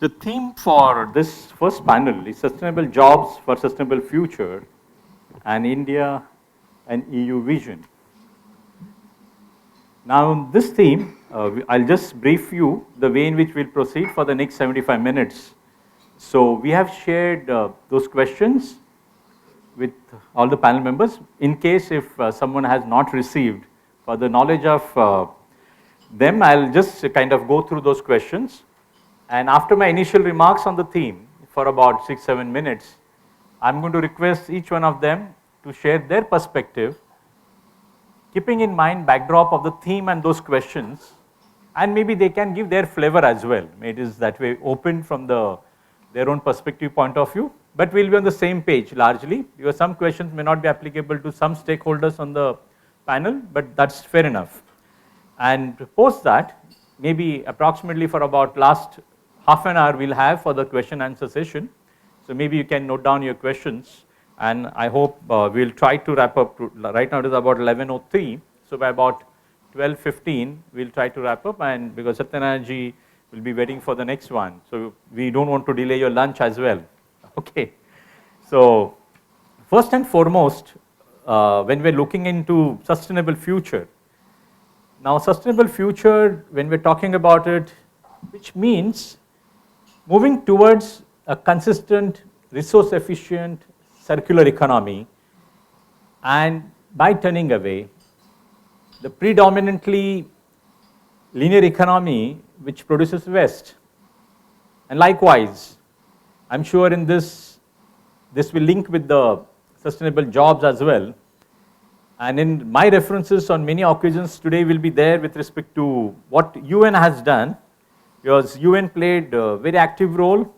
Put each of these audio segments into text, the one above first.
The theme for this first panel is Sustainable Jobs for Sustainable Future and India and EU Vision. Now, this theme, I'll just brief you the way in which we'll proceed for the next 75 minutes. So, we have shared those questions with all the panel members. In case if someone has not received, for the knowledge of them, I'll just kind of go through those questions. And after my initial remarks on the theme for about 6-7 minutes, I'm going to request each one of them to share their perspective, keeping in mind backdrop of the theme and those questions, and maybe they can give their flavor as well. It is that way open from their own perspective point of view, but we'll be on the same page largely, because some questions may not be applicable to some stakeholders on the panel, but that's fair enough. And post that, maybe approximately for about last half an hour we'll have for the question answer session. So maybe you can note down your questions, and I hope we'll try to wrap up. Right now it is about 11:03, so by about 12:15 we'll try to wrap up, and because Satyanarayana will be waiting for the next one, so we don't want to delay your lunch as well. Okay, so first and foremost, when we're looking into sustainable future, now sustainable future, when we're talking about it, which means moving towards a consistent, resource efficient, circular economy, and by turning away the predominantly linear economy which produces waste. And likewise, I'm sure in this will link with the sustainable jobs as well. And in my references on many occasions today will be there with respect to what UN has done, because UN played a very active role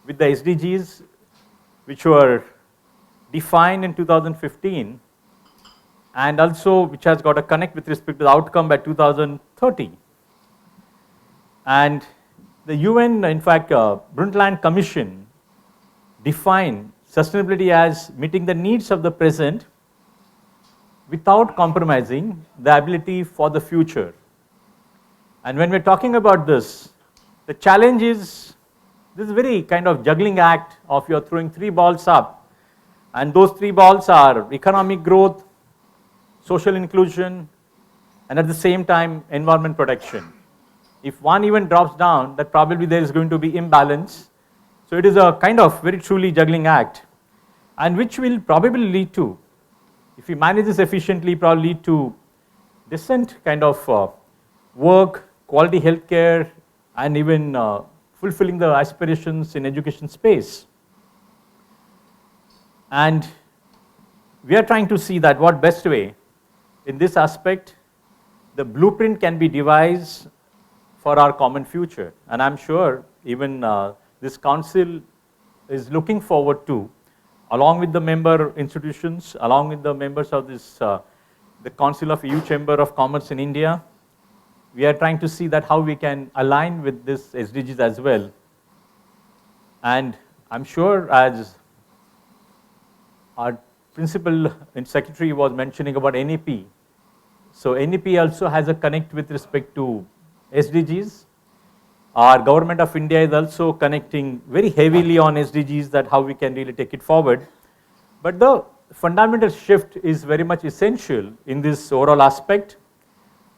with the SDGs, which were defined in 2015, and also which has got a connect with respect to the outcome by 2030. And the UN, in fact, Brundtland Commission defined sustainability as meeting the needs of the present without compromising the ability for the future. And when we're talking about this, the challenge is this very kind of juggling act of you're throwing 3 balls up, and those 3 balls are economic growth, social inclusion, and at the same time environment protection. If one even drops down, that probably there is going to be imbalance. So it is a kind of very truly juggling act, and which will probably lead to, if we manage this efficiently, probably lead to decent kind of work, quality healthcare, and even fulfilling the aspirations in education space. And we are trying to see that what best way in this aspect the blueprint can be devised for our common future. And I'm sure even this council is looking forward to, along with the member institutions, along with the members of this, the Council of EU Chamber of Commerce in India, we are trying to see that how we can align with this SDGs as well. And I'm sure as our principal and secretary was mentioning about NEP, so NEP also has a connect with respect to SDGs. Our government of India is also connecting very heavily on SDGs, that how we can really take it forward. But the fundamental shift is very much essential in this overall aspect,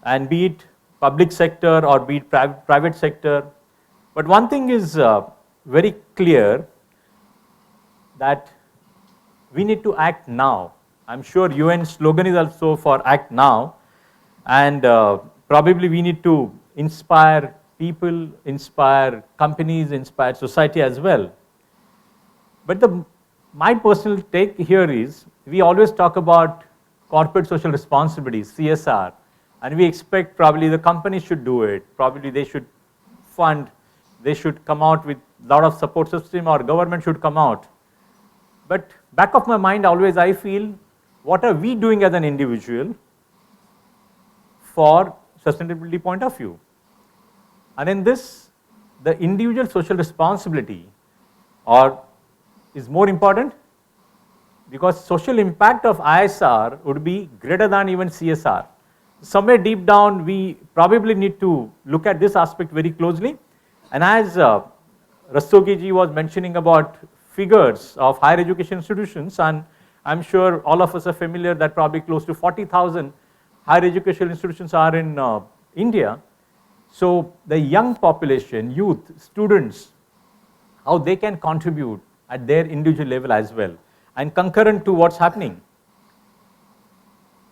and be it public sector or be it private sector. But one thing is very clear, that we need to act now. I'm sure UN slogan is also for act now, and probably we need to inspire people, inspire companies, inspire society as well. But my personal take here is, we always talk about corporate social responsibility, CSR, and we expect probably the company should do it, probably they should fund, they should come out with a lot of support system, or government should come out. But back of my mind always I feel, what are we doing as an individual for sustainability point of view? And in this, the individual social responsibility is more important, because social impact of ISR would be greater than even CSR. Somewhere deep down, we probably need to look at this aspect very closely. And as Rastogi ji was mentioning about figures of higher education institutions, and I'm sure all of us are familiar that probably close to 40,000 higher education institutions are in India. So the young population, youth, students, how they can contribute at their individual level as well, and concurrent to what's happening.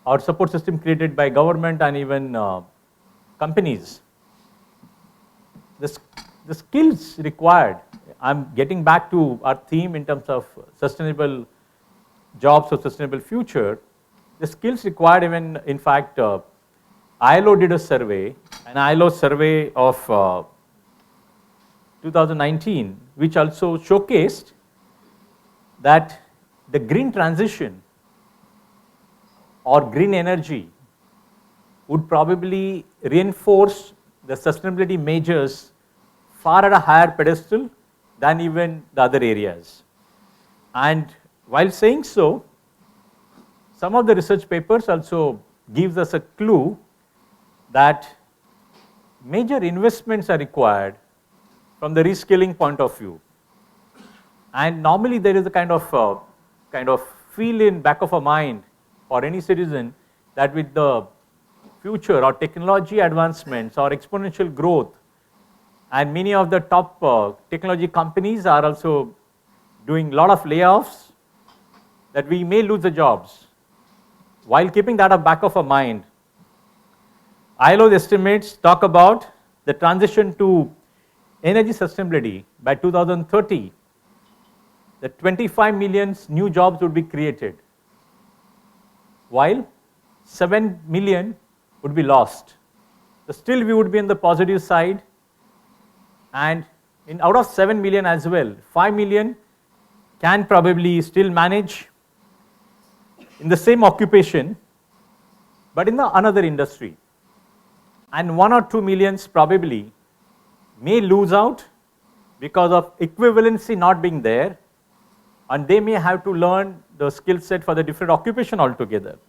Our support system created by government and even companies. The skills required, I'm getting back to our theme in terms of sustainable jobs or sustainable future. The skills required, even in fact, ILO did a survey, an ILO survey of 2019, which also showcased that the green transition or green energy would probably reinforce the sustainability measures far at a higher pedestal than even the other areas. And while saying so, some of the research papers also gives us a clue that major investments are required from the reskilling point of view. And normally there is a kind of feel in back of a mind for any citizen that with the future or technology advancements or exponential growth, and many of the top technology companies are also doing a lot of layoffs, that we may lose the jobs. While keeping that at back of our mind, ILO's estimates talk about the transition to energy sustainability by 2030, that 25 million new jobs would be created, while 7 million would be lost. So still we would be on the positive side, and out of 7 million as well, 5 million can probably still manage in the same occupation, but in another industry. And 1 or 2 millions probably may lose out because of equivalency not being there, and they may have to learn the skill set for the different occupation altogether.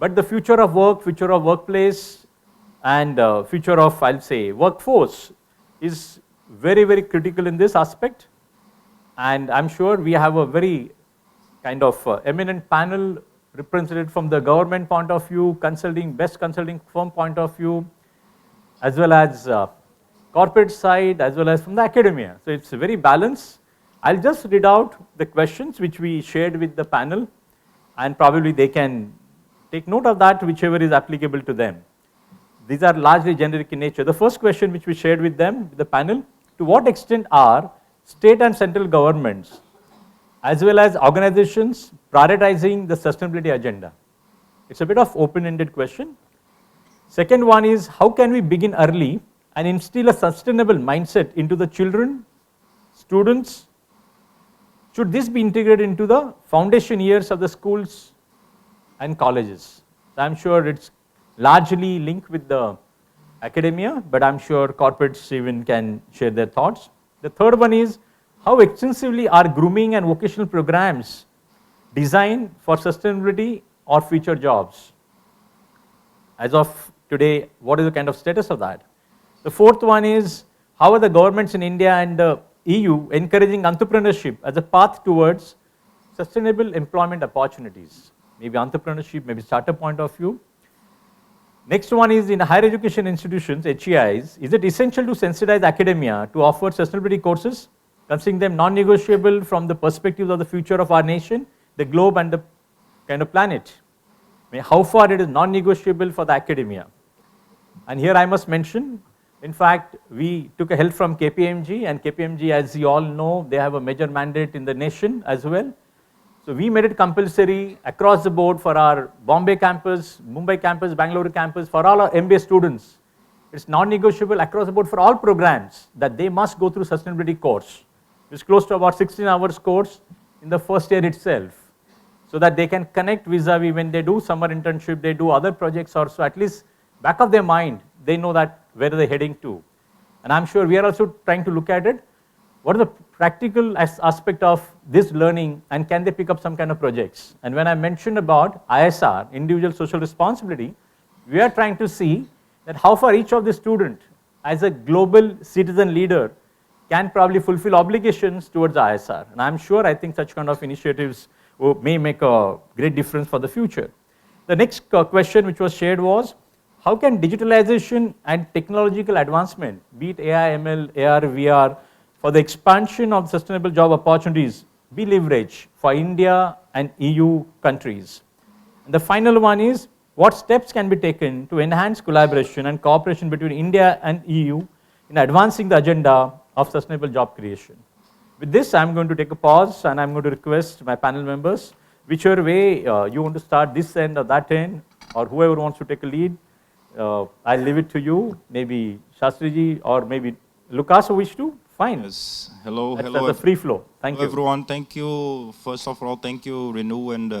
But the future of work, future of workplace, and future of, I'll say, workforce is very, very critical in this aspect. And I'm sure we have a very kind of eminent panel represented from the government point of view, best consulting firm point of view, as well as corporate side, as well as from the academia. So it's very balanced. I'll just read out the questions which we shared with the panel, and probably they can take note of that, whichever is applicable to them. These are largely generic in nature. The first question which we shared with them, the panel, to what extent are state and central governments as well as organizations prioritizing the sustainability agenda? It's a bit of open-ended question. Second one is, how can we begin early and instill a sustainable mindset into the children, students? Should this be integrated into the foundation years of the schools and colleges? So I'm sure it's largely linked with the academia, but I'm sure corporates even can share their thoughts. The third one is, how extensively are grooming and vocational programs designed for sustainability or future jobs? As of today, what is the kind of status of that? The fourth one is, how are the governments in India and the EU encouraging entrepreneurship as a path towards sustainable employment opportunities? Maybe entrepreneurship, maybe startup point of view. Next one is, in higher education institutions, HEIs, is it essential to sensitize academia to offer sustainability courses, considering them non-negotiable from the perspective of the future of our nation, the globe, and the kind of planet? I mean, how far it is non-negotiable for the academia? And here I must mention, in fact, we took a help from KPMG, and KPMG, as you all know, they have a major mandate in the nation as well. So we made it compulsory across the board for our Bombay campus, Mumbai campus, Bangalore campus, for all our MBA students. It's non-negotiable across the board for all programs that they must go through sustainability course. It's close to about 16 hours course in the first year itself, so that they can connect vis-a-vis when they do summer internship, they do other projects also, at least back of their mind, they know that where they're heading to. And I'm sure we are also trying to look at it. What is the practical aspect of this learning, and can they pick up some kind of projects? And when I mentioned about ISR, individual social responsibility, we are trying to see that how far each of the student as a global citizen leader can probably fulfill obligations towards ISR. And I'm sure, I think such kind of initiatives may make a great difference for the future. The next question which was shared was, how can digitalization and technological advancement, be it AI, ML, AR, VR, for the expansion of sustainable job opportunities be leveraged for India and EU countries? And the final one is, what steps can be taken to enhance collaboration and cooperation between India and EU in advancing the agenda of sustainable job creation? With this, I'm going to take a pause and I'm going to request my panel members, whichever way you want to start, this end or that end, or whoever wants to take a lead, I'll leave it to you. Maybe Sastriji or maybe Lucas who wish to. Fine. Yes. Hello. That's hello. The free flow. Thank hello you. Everyone. Thank you. First of all, thank you, Renew and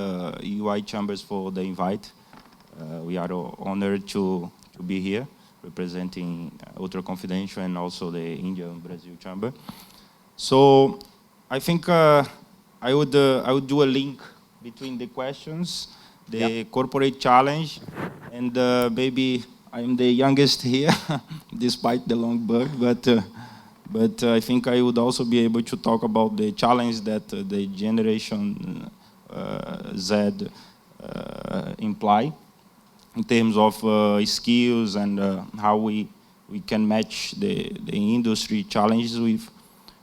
UI Chambers for the invite. We are honored to be here representing Ultraconfidentiel and also the India and Brazil Chamber. So I think I would do a link between the questions, the corporate challenge, and maybe I'm the youngest here, despite the long beard, but I think I would also be able to talk about the challenge that the generation Z imply in terms of skills and how we can match the industry challenges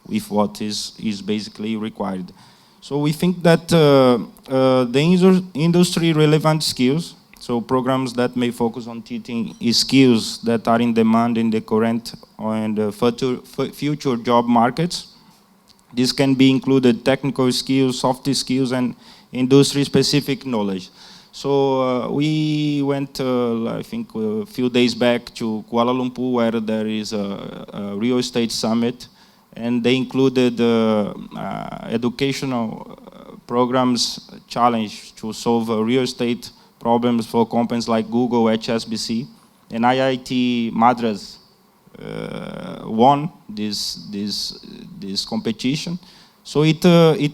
with what is basically required. So we think that the industry relevant skills, so programs that may focus on teaching skills that are in demand in the current and future job markets. This can be included technical skills, soft skills, and industry-specific knowledge. So we went, I think, a few days back to Kuala Lumpur, where there is a real estate summit, and they included educational programs challenge to solve real estate problems for companies like Google, HSBC, and IIT Madras won this competition. So it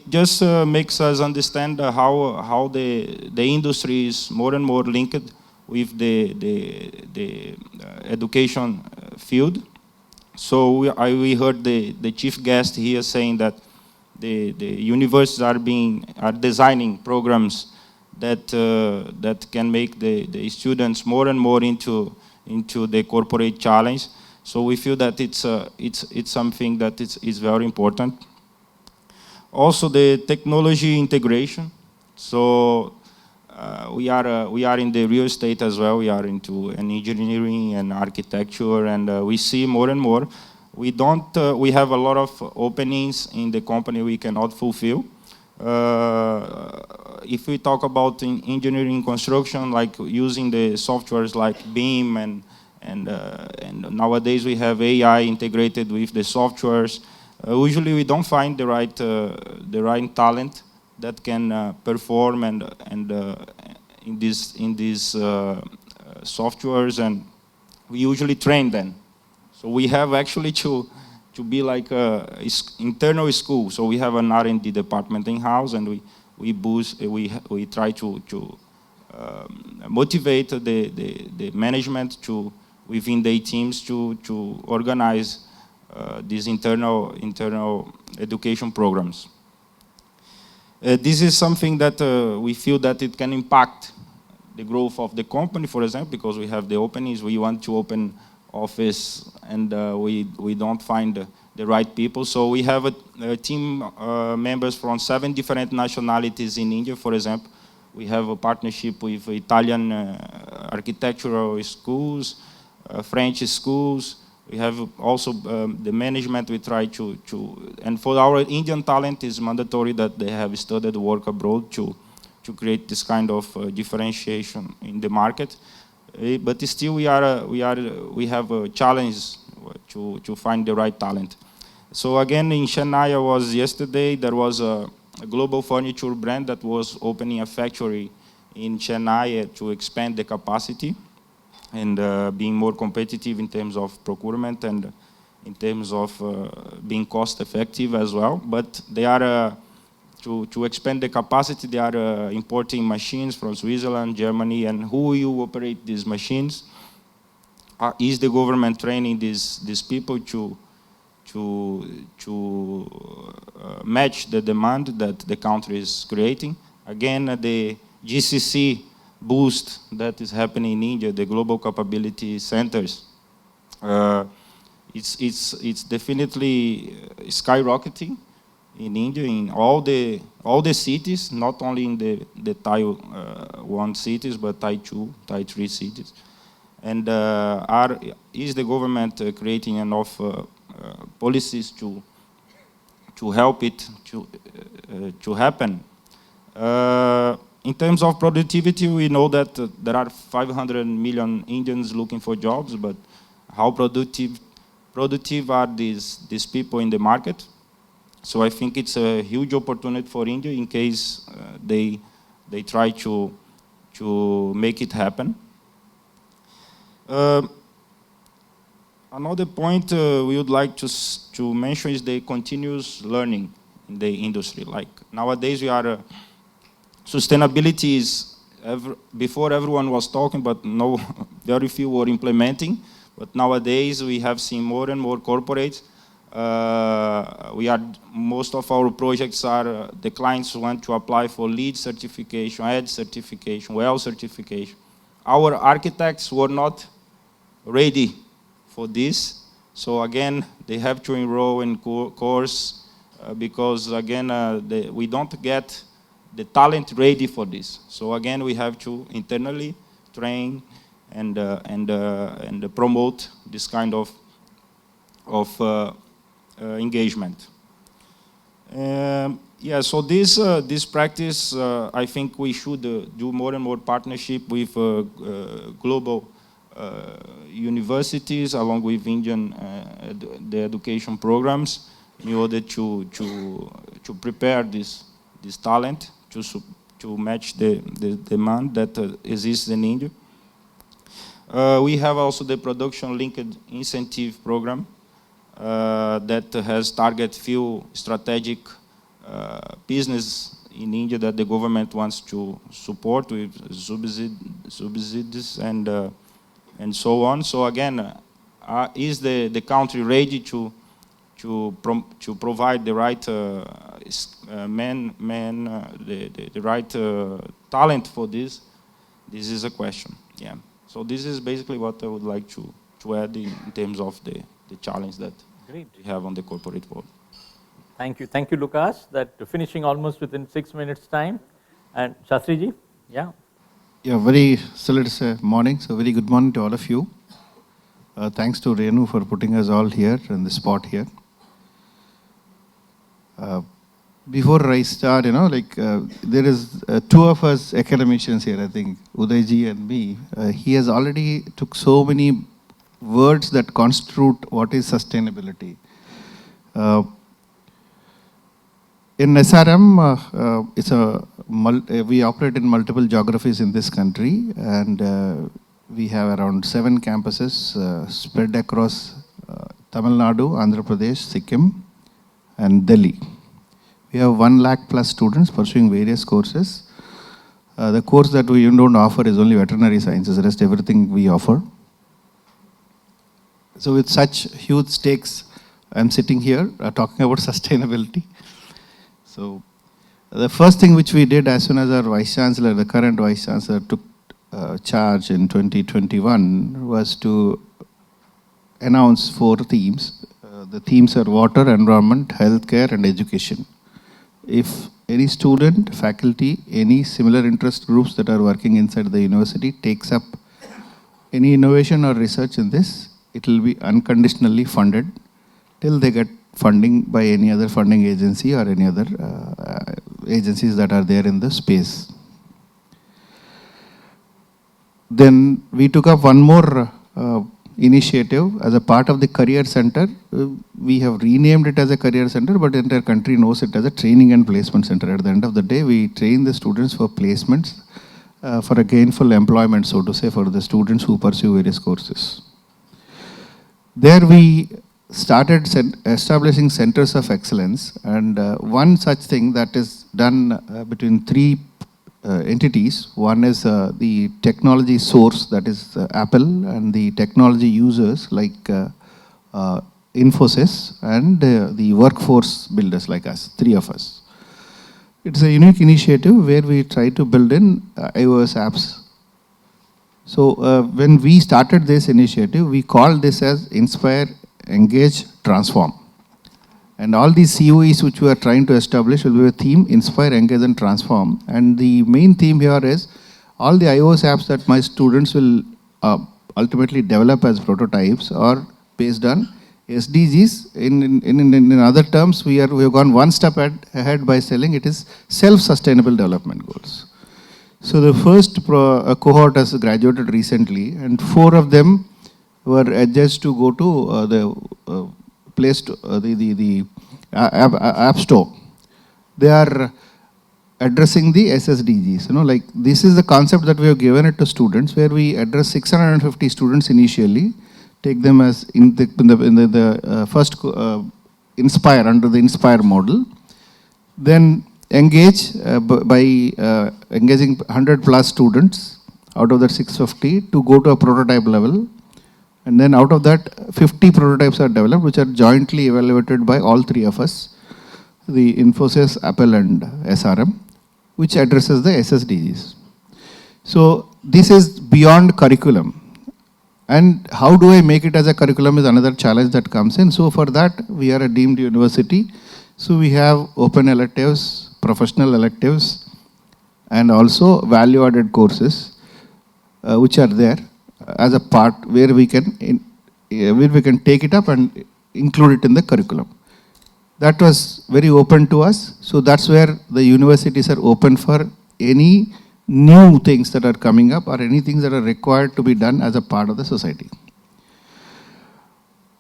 just makes us understand how the industry is more and more linked with the education field. So we heard the chief guest here saying that the universities are designing programs that can make the students more and more into the corporate challenge. So we feel that it's something that is very important. Also, the technology integration. So we are in the real estate as well. We are into an engineering and architecture, and we see more and more. We have a lot of openings in the company we cannot fulfill. If we talk about engineering construction, like using the softwares like BIM and nowadays we have AI integrated with the softwares. Usually we don't find the right talent that can perform and in these softwares, and we usually train them. So we have actually to be like a internal school. So we have an R&D department in house, and we try to motivate the management within the teams to organize these internal education programs. This is something that we feel that it can impact the growth of the company, for example, because we have the openings. We want to open office, and we don't find the right people. So we have a team members from 7 different nationalities in India, for example. We have a partnership with Italian architectural schools, French schools. We have also the management. We try to, and for our Indian talent, it's mandatory that they have studied work abroad to create this kind of differentiation in the market. But still, we have a challenge to find the right talent. So again, in Chennai, I was yesterday. There was a global furniture brand that was opening a factory in Chennai to expand the capacity and being more competitive in terms of procurement and in terms of being cost effective as well. But they are, to expand the capacity, they are importing machines from Switzerland, Germany, and who will operate these machines? Is the government training these people to match the demand that the country is creating. Again, the GCC boost that is happening in India, the global capability centers, it's definitely skyrocketing in India, in all the cities, not only in the Tier 1 cities, but Tier 2, Tier 3 cities. And is the government creating enough policies to help it to happen? In terms of productivity, we know that there are 500 million Indians looking for jobs, but how productive are these people in the market? So I think it's a huge opportunity for India in case they try to make it happen. Another point we would like to mention is the continuous learning in the industry. Like nowadays we are, sustainability is, before everyone was talking, but very few were implementing. But nowadays we have seen more and more corporates. Most of our projects are, the clients want to apply for LEED certification, EDGE certification, WELL certification. Our architects were not ready for this. So again, they have to enroll in course because again, we don't get the talent ready for this. So again, we have to internally train and promote this kind of engagement. Yeah, so this practice, I think we should do more and more partnership with global universities along with Indian the education programs in order to prepare this talent to match the demand that exists in India. We have also the production linked incentive program that has target few strategic business in India that the government wants to support with subsidies and so on. So again, is the country ready to provide the right the right talent for this? This is a question. Yeah. So this is basically what I would like to add in terms of the challenge that we have on the corporate world. Thank you, Lucas. That finishing almost within 6 minutes time. And Sastry ji, yeah. Yeah, still it's a morning, so very good morning to all of you. Thanks to Renu for putting us all here in the spot here. Before I start, there is two of us academicians here, I think, Uday ji and me. He has already took so many words that constitute what is sustainability. In SRM, we operate in multiple geographies in this country, and we have around 7 campuses spread across Tamil Nadu, Andhra Pradesh, Sikkim, and Delhi. We have 1 lakh plus students pursuing various courses. The course that we don't offer is only veterinary sciences, the rest everything we offer. So with such huge stakes, I'm sitting here talking about sustainability. So the first thing which we did as soon as our Vice Chancellor, the current Vice Chancellor, took charge in 2021 was to announce 4 themes. The themes are water, environment, healthcare, and education. If any student, faculty, any similar interest groups that are working inside the university takes up any innovation or research in this, it will be unconditionally funded till they get funding by any other funding agency or any other agencies that are there in the space. Then we took up one more initiative as a part of the career center. We have renamed it as a career center, but the entire country knows it as a training and placement center. At the end of the day, we train the students for placements, for a gainful employment, so to say, for the students who pursue various courses. There we started establishing centers of excellence, and one such thing that is done between 3 entities. One is the technology source, that is Apple, and the technology users like Infosys and the workforce builders like us, 3 of us. It's a unique initiative where we try to build in iOS apps. So when we started this initiative, we called this as Inspire, Engage, Transform. And all these COEs which we are trying to establish will be a theme, Inspire, Engage and Transform. And the main theme here is all the iOS apps that my students will ultimately develop as prototypes are based on SDGs. In other terms, we have gone one step ahead by saying it is self-sustainable development goals. So the first cohort has graduated recently, and 4 of them were adjudged to go to the place to, the App Store. They are addressing the SSDGs. Like this is the concept that we have given it to students, where we address 650 students initially, take them as in the first Inspire under the Inspire model, then engage by engaging 100 plus students out of that 650 to go to a prototype level. And then out of that, 50 prototypes are developed, which are jointly evaluated by all 3 of us, the Infosys, Apple and SRM, which addresses the SSDGs. So this is beyond curriculum. And how do I make it as a curriculum is another challenge that comes in. So for that, we are a deemed university. So we have open electives, professional electives, and also value-added courses, which are there as a part where we can take it up and include it in the curriculum. That was very open to us. So that's where the universities are open for any new things that are coming up or any things that are required to be done as a part of the society.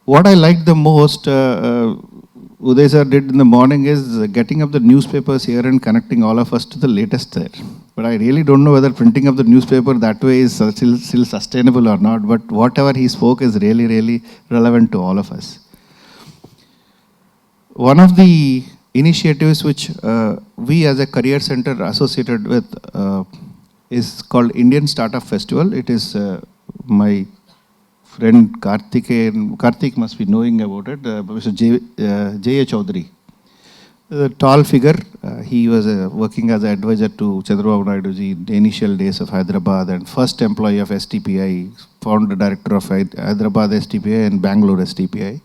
What I liked the most, Uday sir did in the morning, is getting up the newspapers here and connecting all of us to the latest there. But I really don't know whether printing up the newspaper that way is still sustainable or not, but whatever he spoke is really, really relevant to all of us. One of the initiatives which we as a career center associated with is called Indian Startup Festival. It is my friend Kartikeya, Kartik must be knowing about it, Mr. J.A. Chaudhary. A tall figure, he was working as an advisor to Chandrababu Naidu ji in the initial days of Hyderabad and first employee of STPI, founder director of Hyderabad STPI and Bangalore STPI,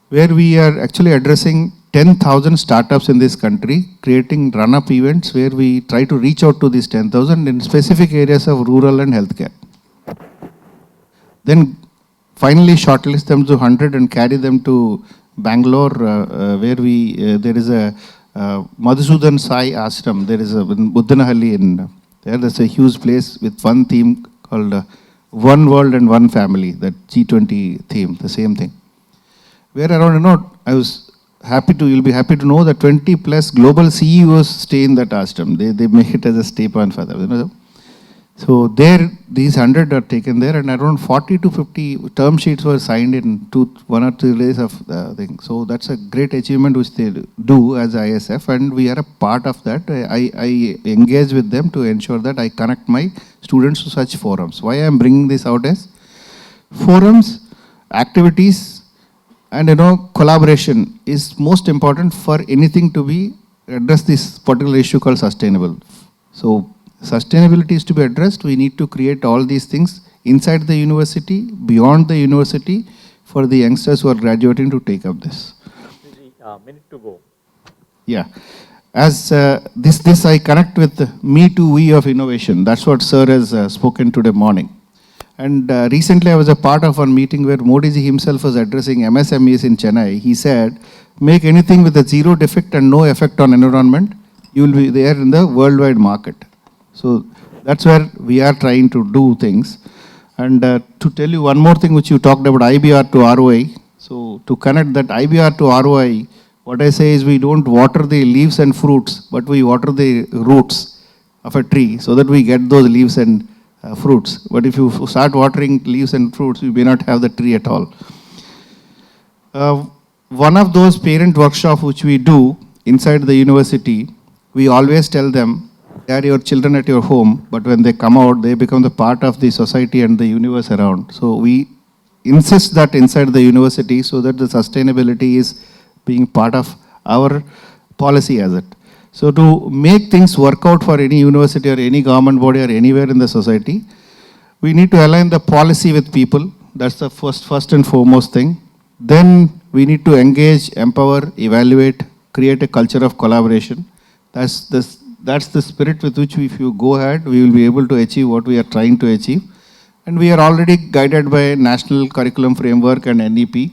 where we are actually addressing 10,000 startups in this country, creating run-up events where we try to reach out to these 10,000 in specific areas of rural and healthcare. Then finally shortlist them to 100 and carry them to Bangalore, where there is a Madhusudan Sai Ashram. There is a Buddhanahalli in there. There's a huge place with one theme called One World and One Family, that G20 theme, the same thing. Where around, I was you'll be happy to know that 20 plus global CEOs stay in that ashram. They make it as a stay point for them. So there, these 100 are taken there, and around 40 to 50 term sheets were signed in 1 or 2 days of the thing. So that's a great achievement which they do as ISF, and we are a part of that. I engage with them to ensure that I connect my students to such forums. Why I am bringing this out is forums, activities, and collaboration is most important for anything to be address this particular issue called sustainable. So sustainability is to be addressed. We need to create all these things inside the university, beyond the university, for the youngsters who are graduating to take up this. Minute to go. Yeah. As this I connect with me to we of innovation. That's what sir has spoken today morning. And recently I was a part of a meeting where Modi ji himself was addressing MSMEs in Chennai. He said, make anything with a zero defect and no effect on environment, you will be there in the worldwide market. So that's where we are trying to do things. And to tell you one more thing which you talked about, IBR to ROI. So to connect that IBR to ROI, what I say is we don't water the leaves and fruits, but we water the roots of a tree so that we get those leaves and fruits. But if you start watering leaves and fruits, you may not have the tree at all. One of those parent workshops which we do inside the university, we always tell them, they are your children at your home, but when they come out, they become the part of the society and the universe around. So we insist that inside the university so that the sustainability is being part of our policy as it. So to make things work out for any university or any government body or anywhere in the society, we need to align the policy with people. That's the first and foremost thing. Then we need to engage, empower, evaluate, create a culture of collaboration. That's the spirit with which if you go ahead, we will be able to achieve what we are trying to achieve. And we are already guided by National Curriculum Framework and NEP.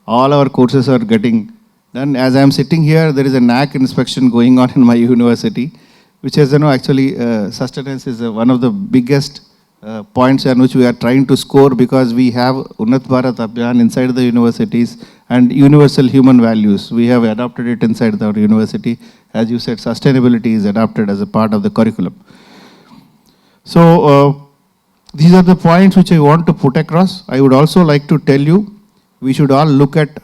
All our courses are getting done. As I am sitting here, there is a NAC inspection going on in my university, which is, actually sustenance is one of the biggest points on which we are trying to score, because we have Unnat Bharat Abhiyan inside the universities and universal human values. We have adopted it inside our university. As you said, sustainability is adopted as a part of the curriculum. So these are the points which I want to put across. I would also like to tell you, we should all look at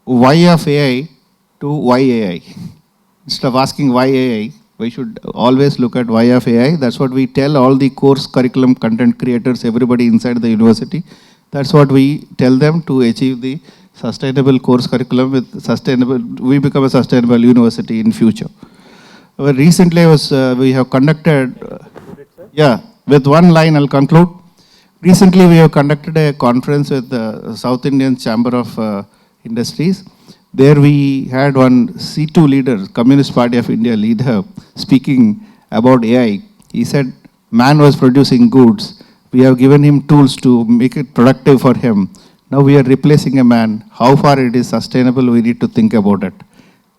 why of AI to why AI. Instead of asking why AI, we should always look at why of AI. That's what we tell all the course curriculum content creators, everybody inside the university. That's what we tell them to achieve the sustainable course curriculum with sustainable, we become a sustainable university in future. Recently we have conducted, with one line I'll conclude. Recently we have conducted a conference with the South Indian Chamber of Industries. There we had one C2 leader, Communist Party of India leader, speaking about AI. He said, man was producing goods. We have given him tools to make it productive for him. Now we are replacing a man. How far it is sustainable, we need to think about it.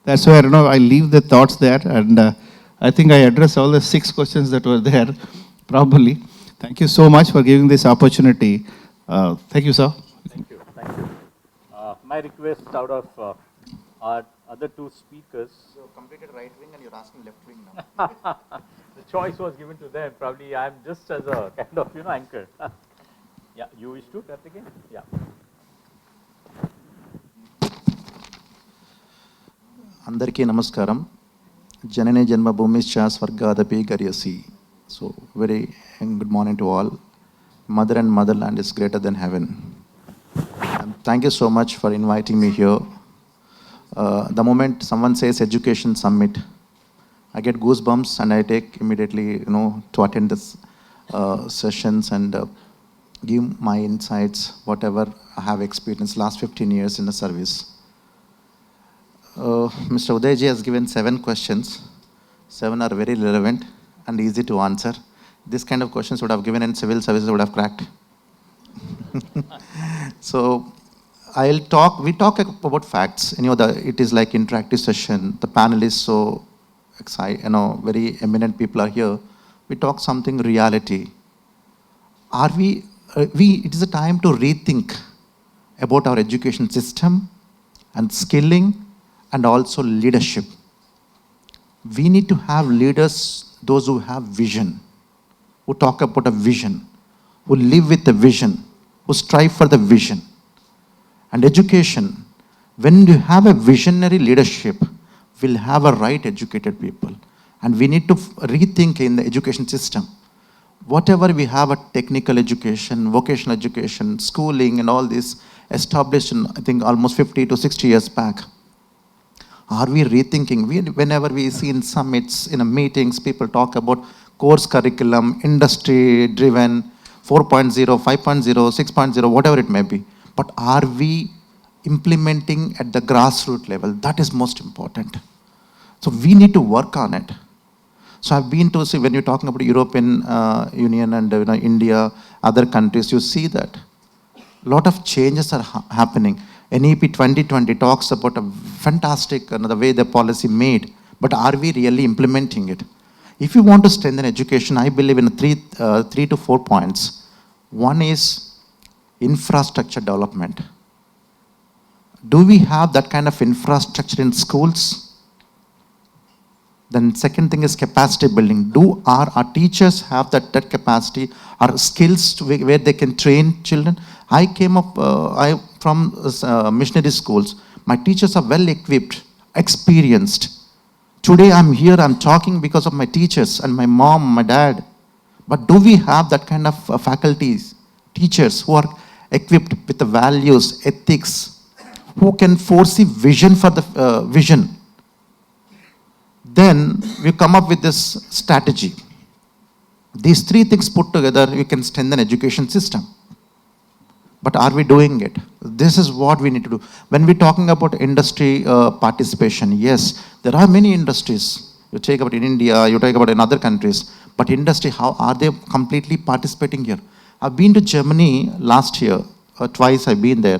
That's where, I leave the thoughts there, and I think I addressed all the 6 questions that were there properly. Thank you so much for giving this opportunity. Thank you, sir. Thank you. Thank you. My request out of our other 2 speakers. You completed right wing and you're asking left wing now. The choice was given to them. Probably I'm just as a kind of, anchor. Yeah, you wish to, Kartikeya? Yeah. Andarki namaskaram. Janane janma bhumischa swargadapi garyasi. So, very good morning to all. Mother and motherland is greater than heaven. And thank you so much for inviting me here. The moment someone says education summit, I get goosebumps and I take immediately, to attend this sessions and give my insights, whatever I have experienced last 15 years in the service. Mr. Uday ji has given 7 questions. 7 are very relevant and easy to answer. This kind of questions would have given in civil services would have cracked. So we talk about facts. It is like interactive session. The panel is so excited, very eminent people are here. We talk something reality. It is a time to rethink about our education system and skilling and also leadership. We need to have leaders, those who have vision, who talk about a vision, who live with a vision, who strive for the vision. And education, when you have a visionary leadership, we'll have a right educated people. And we need to rethink in the education system. Whatever we have a technical education, vocational education, schooling and all this established in, I think, almost 50 to 60 years back. Are we rethinking? Whenever we see in summits, in meetings, people talk about course curriculum, industry-driven, 4.0, 5.0, 6.0, whatever it may be. But are we implementing at the grassroots level? That is most important. So we need to work on it. So I've been to see, when you're talking about European Union and India, other countries, you see that a lot of changes are happening. NEP 2020 talks about a fantastic, the way the policy made, but are we really implementing it? If you want to strengthen education, I believe in 3 to 4 points. One is infrastructure development. Do we have that kind of infrastructure in schools? Then second thing is capacity building. Do our teachers have that capacity, or skills where they can train children? I came up from missionary schools. My teachers are well equipped, experienced. Today I'm here, I'm talking because of my teachers and my mom, my dad. But do we have that kind of faculties, teachers who are equipped with the values, ethics, who can foresee vision for the vision, then we come up with this strategy. These three things put together, we can strengthen education system. But are we doing it? This is what we need to do. When we're talking about industry participation, yes, there are many industries. You take about in India, you take about in other countries. But industry, how are they completely participating here? I've been to Germany last year, twice I've been there.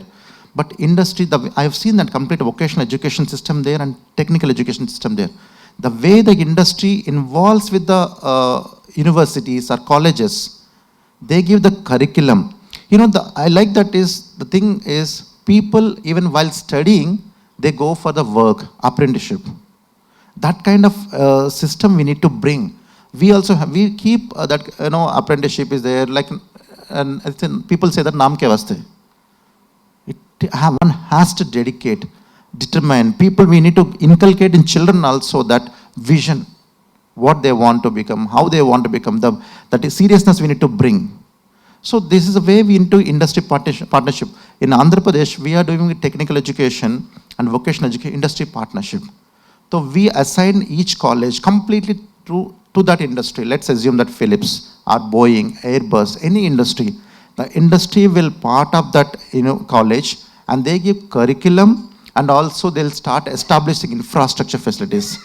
But industry, I've seen that complete vocational education system there and technical education system there. The way the industry involves with the universities or colleges, they give the curriculum. You know, I like that is, the thing is, people even while studying, they go for the work, apprenticeship. That kind of system we need to bring. We also have, we keep that, you know, apprenticeship is there, like, and I think people say that naam ke vaste. One has to dedicate, determine. People, we need to inculcate in children also that vision, what they want to become, how they want to become, that seriousness we need to bring. So this is a way we into industry partnership. In Andhra Pradesh, we are doing technical education and vocational education industry partnership. So we assign each college completely to that industry. Let's assume that Philips or Boeing, Airbus, any industry. The industry will part of that, you know, college, and they give curriculum, and also they'll start establishing infrastructure facilities.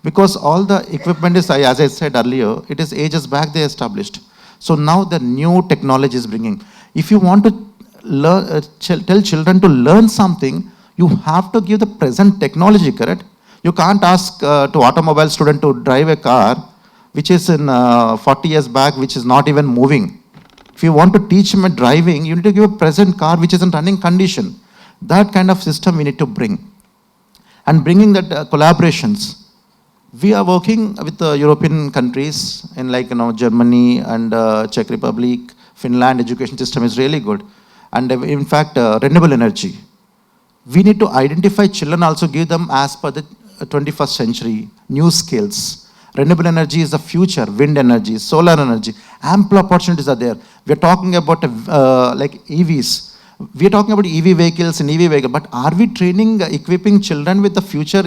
Because all the equipment is, as I said earlier, it is ages back they established. So now the new technology is bringing. If you want to learn, tell children to learn something, you have to give the present technology, correct? You can't ask to automobile student to drive a car, which is in 40 years back, which is not even moving. If you want to teach him a driving, you need to give a present car which is in running condition. That kind of system we need to bring. And bringing that collaborations. We are working with the European countries in, like, you know, Germany and Czech Republic, Finland. Education system is really good. And in fact, renewable energy. We need to identify children, also give them as per the 21st century, new skills. Renewable energy is the future, wind energy, solar energy, ample opportunities are there. We're talking about like EVs. We're talking about EV vehicles and EV vehicles, but are we training, equipping children with the future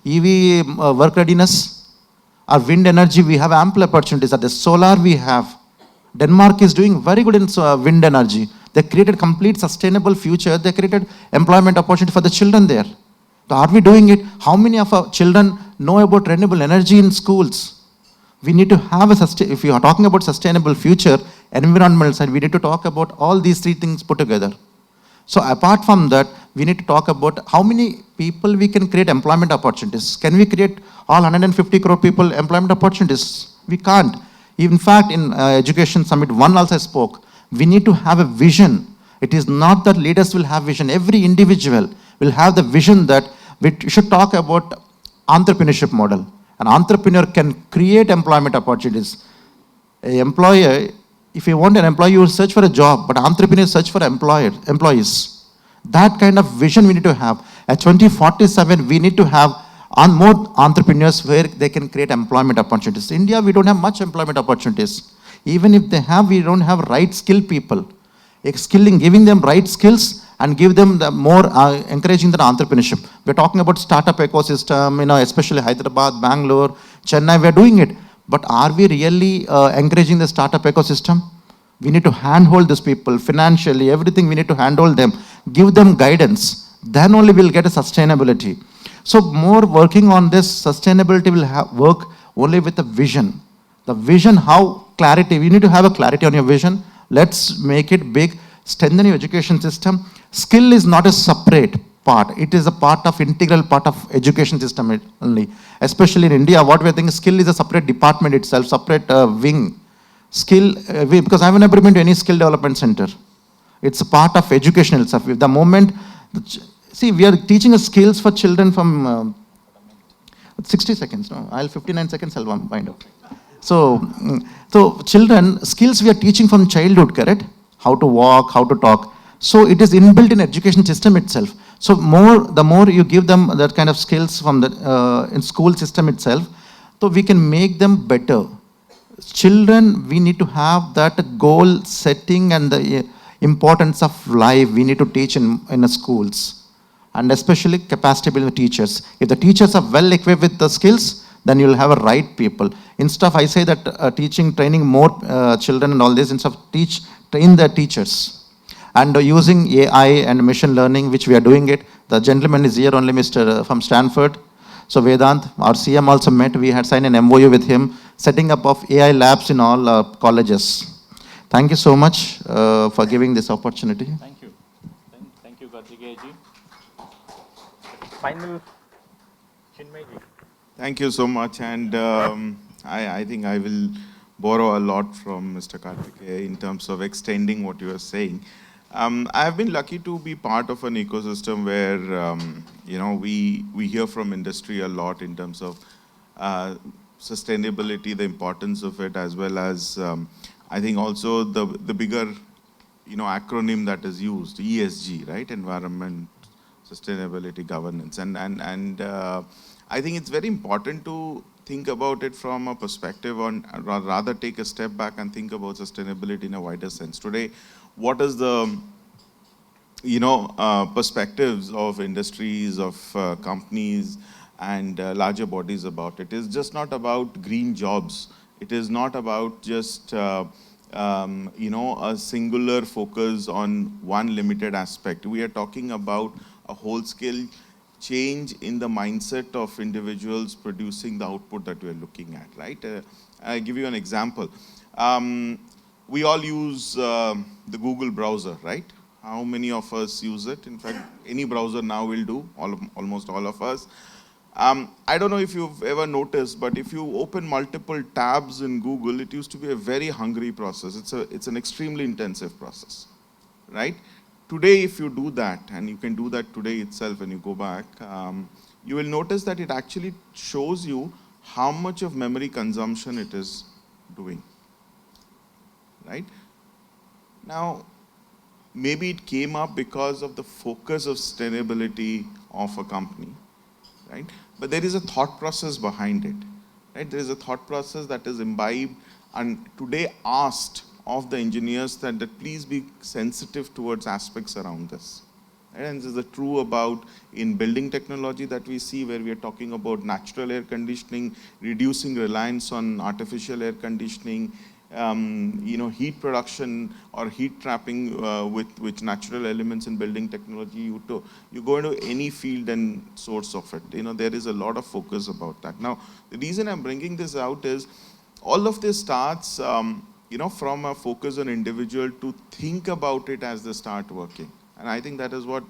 EV work readiness? Our wind energy, we have ample opportunities. At the solar, we have. Denmark is doing very good in wind energy. They created complete sustainable future. They created employment opportunity for the children there. So are we doing it? How many of our children know about renewable energy in schools? We need to have if you are talking about sustainable future, environmental side, we need to talk about all these three things put together. So apart from that, we need to talk about how many people we can create employment opportunities. Can we create all 150 crore people employment opportunities? We can't. In fact, in Education Summit 1 also I spoke, we need to have a vision. It is not that leaders will have vision. Every individual will have the vision that we should talk about entrepreneurship model. An entrepreneur can create employment opportunities. An employer, if you want an employee, you will search for a job, but entrepreneurs search for employees. That kind of vision we need to have. At 2047, we need to have more entrepreneurs where they can create employment opportunities. In India, we don't have much employment opportunities. Even if they have, we don't have right skilled people. Giving them right skills and give them the more, encouraging the entrepreneurship. We're talking about startup ecosystem, you know, especially Hyderabad, Bangalore, Chennai, we're doing it. But are we really encouraging the startup ecosystem? We need to handhold these people financially, everything we need to handhold them, give them guidance. Then only we'll get a sustainability. So more working on this sustainability will work only with the vision. The vision, how clarity, we need to have a clarity on your vision. Let's make it big, strengthen your education system. Skill is not a separate part. It is a part of, integral part of education system only. Especially in India, what we're thinking, skill is a separate department itself, separate wing. Skill, because I've never been to any skill development center. It's a part of education itself. The moment, see, we are teaching skills for children from 60 seconds, no? 59 seconds, I'll wind up. So children, skills we are teaching from childhood, correct? How to walk, how to talk. So it is inbuilt in education system itself. So the more you give them that kind of skills from the in school system itself, so we can make them better. Children, we need to have that goal setting and the importance of life we need to teach in the schools, and especially capacity building teachers. If the teachers are well equipped with the skills, then you'll have a right people. Instead of, I say that training more children and all this, instead of train the teachers. And using AI and machine learning, which we are doing it. The gentleman is here only, Mr. from Stanford. So Vedant, our CM also met. We had signed an MOU with him, setting up of AI labs in all colleges. Thank you so much for giving this opportunity. Thank you. Thank you, Kartikeya ji. Final, Chinmay ji. Thank you so much, and I think I will borrow a lot from Mr. Kartikeya in terms of extending what you are saying. I have been lucky to be part of an ecosystem where we hear from industry a lot in terms of sustainability, the importance of it, as well as I think also the bigger acronym that is used, ESG, right? Environment, sustainability, governance, and I think it's very important to think about it from a perspective on, rather take a step back and think about sustainability in a wider sense. Today, what is the perspectives of industries, of companies, and larger bodies about it? It is just not about green jobs. It is not about just a singular focus on one limited aspect. We are talking about a whole-scale change in the mindset of individuals producing the output that we are looking at, right? I'll give you an example. We all use the Google browser, right? How many of us use it? In fact, any browser now will do, almost all of us. I don't know if you've ever noticed, but if you open multiple tabs in Google, it used to be a very hungry process. It's an extremely intensive process, right? Today, if you do that, and you can do that today itself when you go back, you will notice that it actually shows you how much of memory consumption it is doing, right? Now, maybe it came up because of the focus of sustainability of a company, right? But there is a thought process behind it, right? There is a thought process that is imbibed and today asked of the engineers that please be sensitive towards aspects around this. Right? And this is true about in building technology that we see, where we are talking about natural air conditioning, reducing reliance on artificial air conditioning, heat production or heat trapping with natural elements in building technology. You go into any field and source of it. There is a lot of focus about that. Now, the reason I'm bringing this out is all of this starts from a focus on individual to think about it as they start working. And I think that is what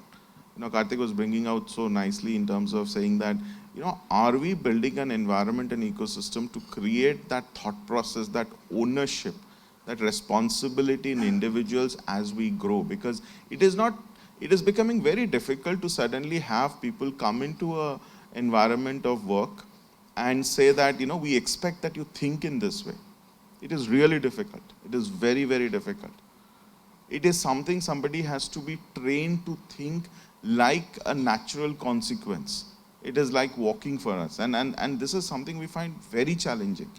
Kartik was bringing out so nicely in terms of saying that, are we building an environment and ecosystem to create that thought process, that ownership, that responsibility in individuals as we grow? Because it is becoming very difficult to suddenly have people come into an environment of work and say that, we expect that you think in this way. It is really difficult. It is very, very difficult. It is something somebody has to be trained to think like a natural consequence. It is like walking for us. And this is something we find very challenging.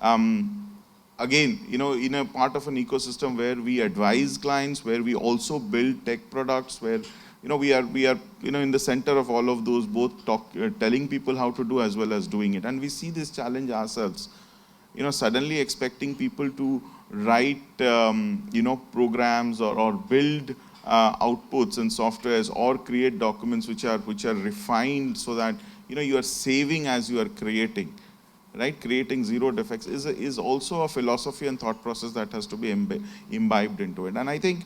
Again, in a part of an ecosystem where we advise clients, where we also build tech products, where we are in the center of all of those, both telling people how to do as well as doing it. And we see this challenge ourselves. Suddenly expecting people to write, programs or build outputs and softwares or create documents which are refined so that, you are saving as you are creating, right? Creating zero defects is also a philosophy and thought process that has to be imbibed into it. And I think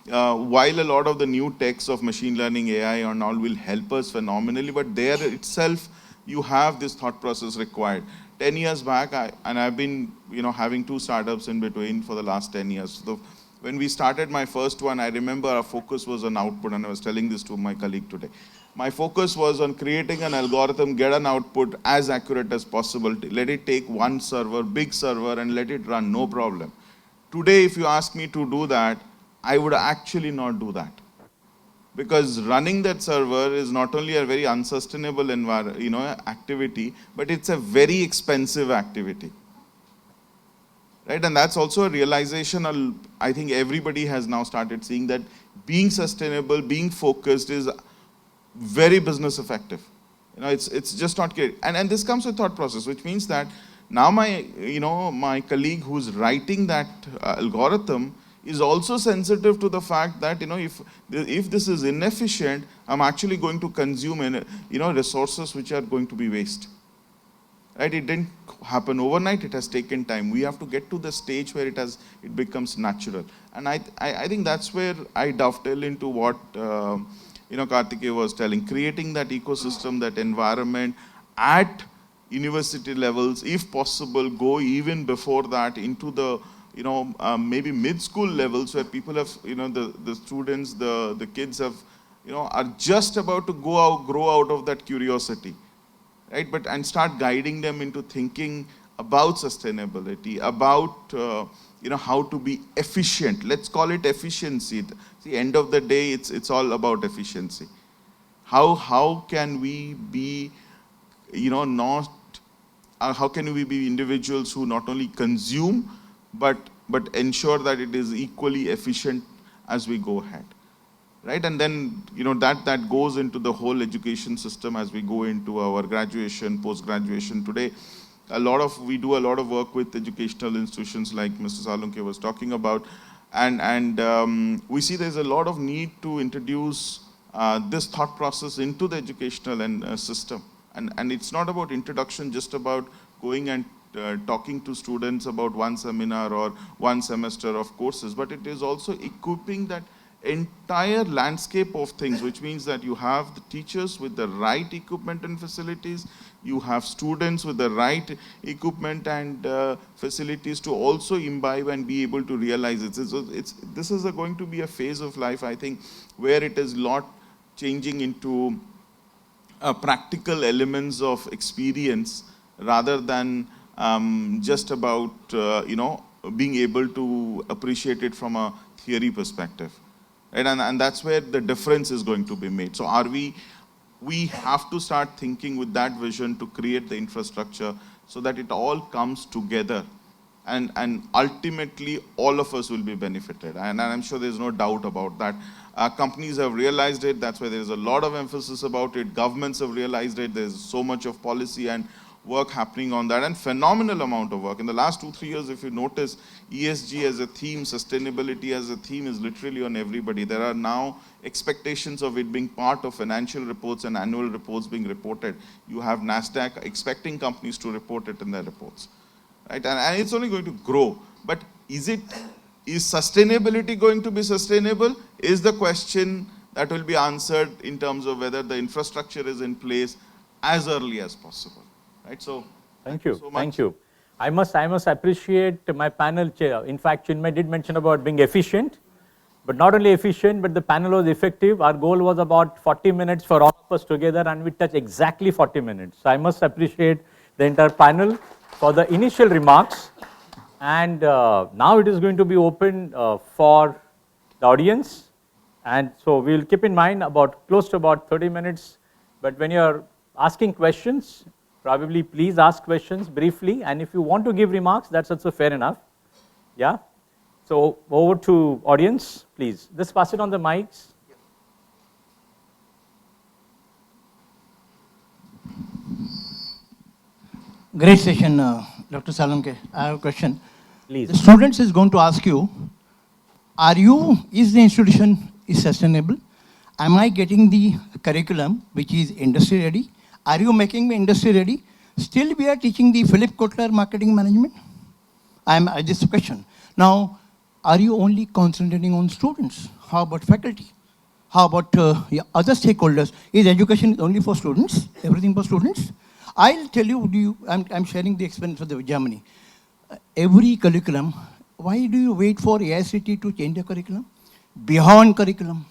while a lot of the new techs of machine learning, AI and all will help us phenomenally, but there itself, you have this thought process required. 10 years back, I've been having 2 startups in between for the last 10 years. So when we started my first one, I remember our focus was on output, and I was telling this to my colleague today. My focus was on creating an algorithm, get an output as accurate as possible, let it take one server, big server, and let it run, no problem. Today, if you ask me to do that, I would actually not do that. Because running that server is not only a very unsustainable activity, but it's a very expensive activity. right? And that's also a realization, I think everybody has now started seeing that being sustainable, being focused is very business effective. It's just not clear. And this comes with thought process, which means that now my colleague who's writing that algorithm is also sensitive to the fact that, if this is inefficient, I'm actually going to consume, resources which are going to be waste. Right? It didn't happen overnight. It has taken time. We have to get to the stage where it becomes natural. And I think that's where I dovetail into what Kartikeya was telling, creating that ecosystem, that environment at university levels, if possible, go even before that into the maybe mid-school levels where people have, the students, the kids have, are just about to grow out of that curiosity. Right? And start guiding them into thinking about sustainability, about how to be efficient. Let's call it efficiency. At the end of the day, it's all about efficiency. How can we be, how can we be individuals who not only consume, but ensure that it is equally efficient as we go ahead. Right? And then, that goes into the whole education system as we go into our graduation, post-graduation. Today, we do a lot of work with educational institutions like Mr. Salunkhe was talking about. And we see there's a lot of need to introduce this thought process into the educational system. And it's not about introduction, just about going and talking to students about one seminar or one semester of courses, but it is also equipping that entire landscape of things, which means that you have the teachers with the right equipment and facilities, you have students with the right equipment and facilities to also imbibe and be able to realize it. This is going to be a phase of life, I think, where it is lot changing into practical elements of experience rather than just about being able to appreciate it from a theory perspective. Right? And that's where the difference is going to be made. So we have to start thinking with that vision to create the infrastructure so that it all comes together. And ultimately, all of us will be benefited. And I'm sure there's no doubt about that. Companies have realized it. That's why there's a lot of emphasis about it. Governments have realized it. There's so much of policy and work happening on that, and phenomenal amount of work. In the last 2-3 years, if you notice, ESG as a theme, sustainability as a theme is literally on everybody. There are now expectations of it being part of financial reports and annual reports being reported. You have NASDAQ expecting companies to report it in their reports. Right? And it's only going to grow. But is sustainability going to be sustainable? Is the question that will be answered in terms of whether the infrastructure is in place as early as possible. Right, so thank you so much. Thank you. I must appreciate my panel chair. In fact, Chinmay did mention about being efficient, but not only efficient, but the panel was effective. Our goal was about 40 minutes for all of us together, and we touched exactly 40 minutes. So I must appreciate the entire panel for the initial remarks. And now it is going to be open for the audience. And so we'll keep in mind close to about 30 minutes. But when you're asking questions, probably please ask questions briefly, and if you want to give remarks, that's also fair enough. Yeah? So over to audience, please. Just pass it on the mics. Great session, Dr. Salunkhe. I have a question. Please. The students is going to ask you, is the institution sustainable? Am I getting the curriculum which is industry ready? Are you making me industry ready? Still we are teaching the Philip Kotler marketing management? This is a question. Now, are you only concentrating on students? How about faculty? How about other stakeholders? Is education only for students? Everything for students? I'll tell you, I'm sharing the experience of Germany. Every curriculum, why do you wait for AICT to change the curriculum? Beyond curriculum.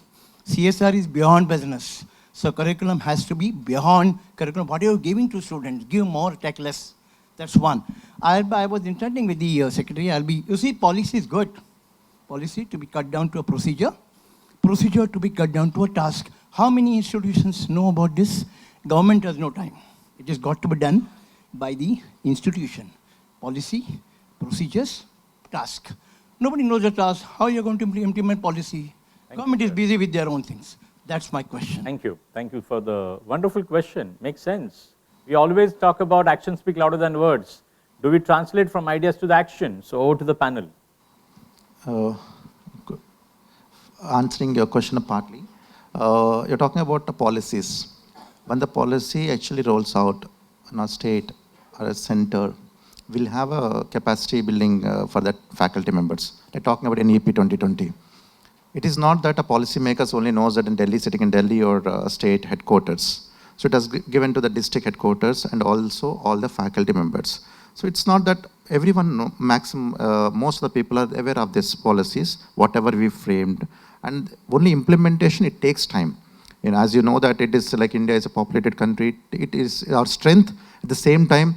CSR is beyond business. So curriculum has to be beyond curriculum. What are you giving to students? Give more, take less. That's one. I was interacting with the secretary. You see, policy is good. Policy to be cut down to a procedure. Procedure to be cut down to a task. How many institutions know about this? Government has no time. It has got to be done by the institution. Policy, procedures, task. Nobody knows the task. How you're going to implement policy? Government is busy with their own things. That's my question. Thank you. Thank you for the wonderful question. Makes sense. We always talk about actions speak louder than words. Do we translate from ideas to the action? So over to the panel. Answering your question partly, you're talking about the policies. When the policy actually rolls out in a state or a center, we'll have a capacity building for that faculty members. They're talking about NEP 2020. It is not that a policymakers only knows that in Delhi, sitting in Delhi or state headquarters. So it has given to the district headquarters and also all the faculty members. So it's not that everyone, most of the people are aware of these policies, whatever we framed. And only implementation, it takes time. And as you know that it is like India is a populated country, it is our strength. At the same time,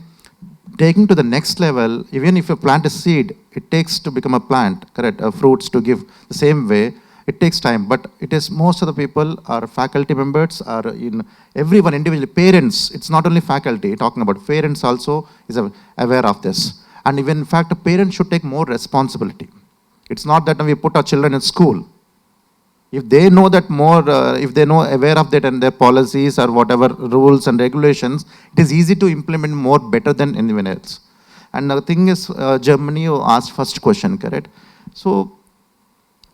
taking to the next level, even if you plant a seed, it takes to become a plant, correct, fruits to give the same way. It takes time, but it is most of the people are faculty members, are in everyone individually, parents, it's not only faculty, talking about parents also is aware of this. And even in fact, a parent should take more responsibility. It's not that we put our children in school. If they know that more, if they know aware of that and their policies or whatever rules and regulations, it is easy to implement more better than anyone else. And the thing is, Germany, you asked first question, correct? So,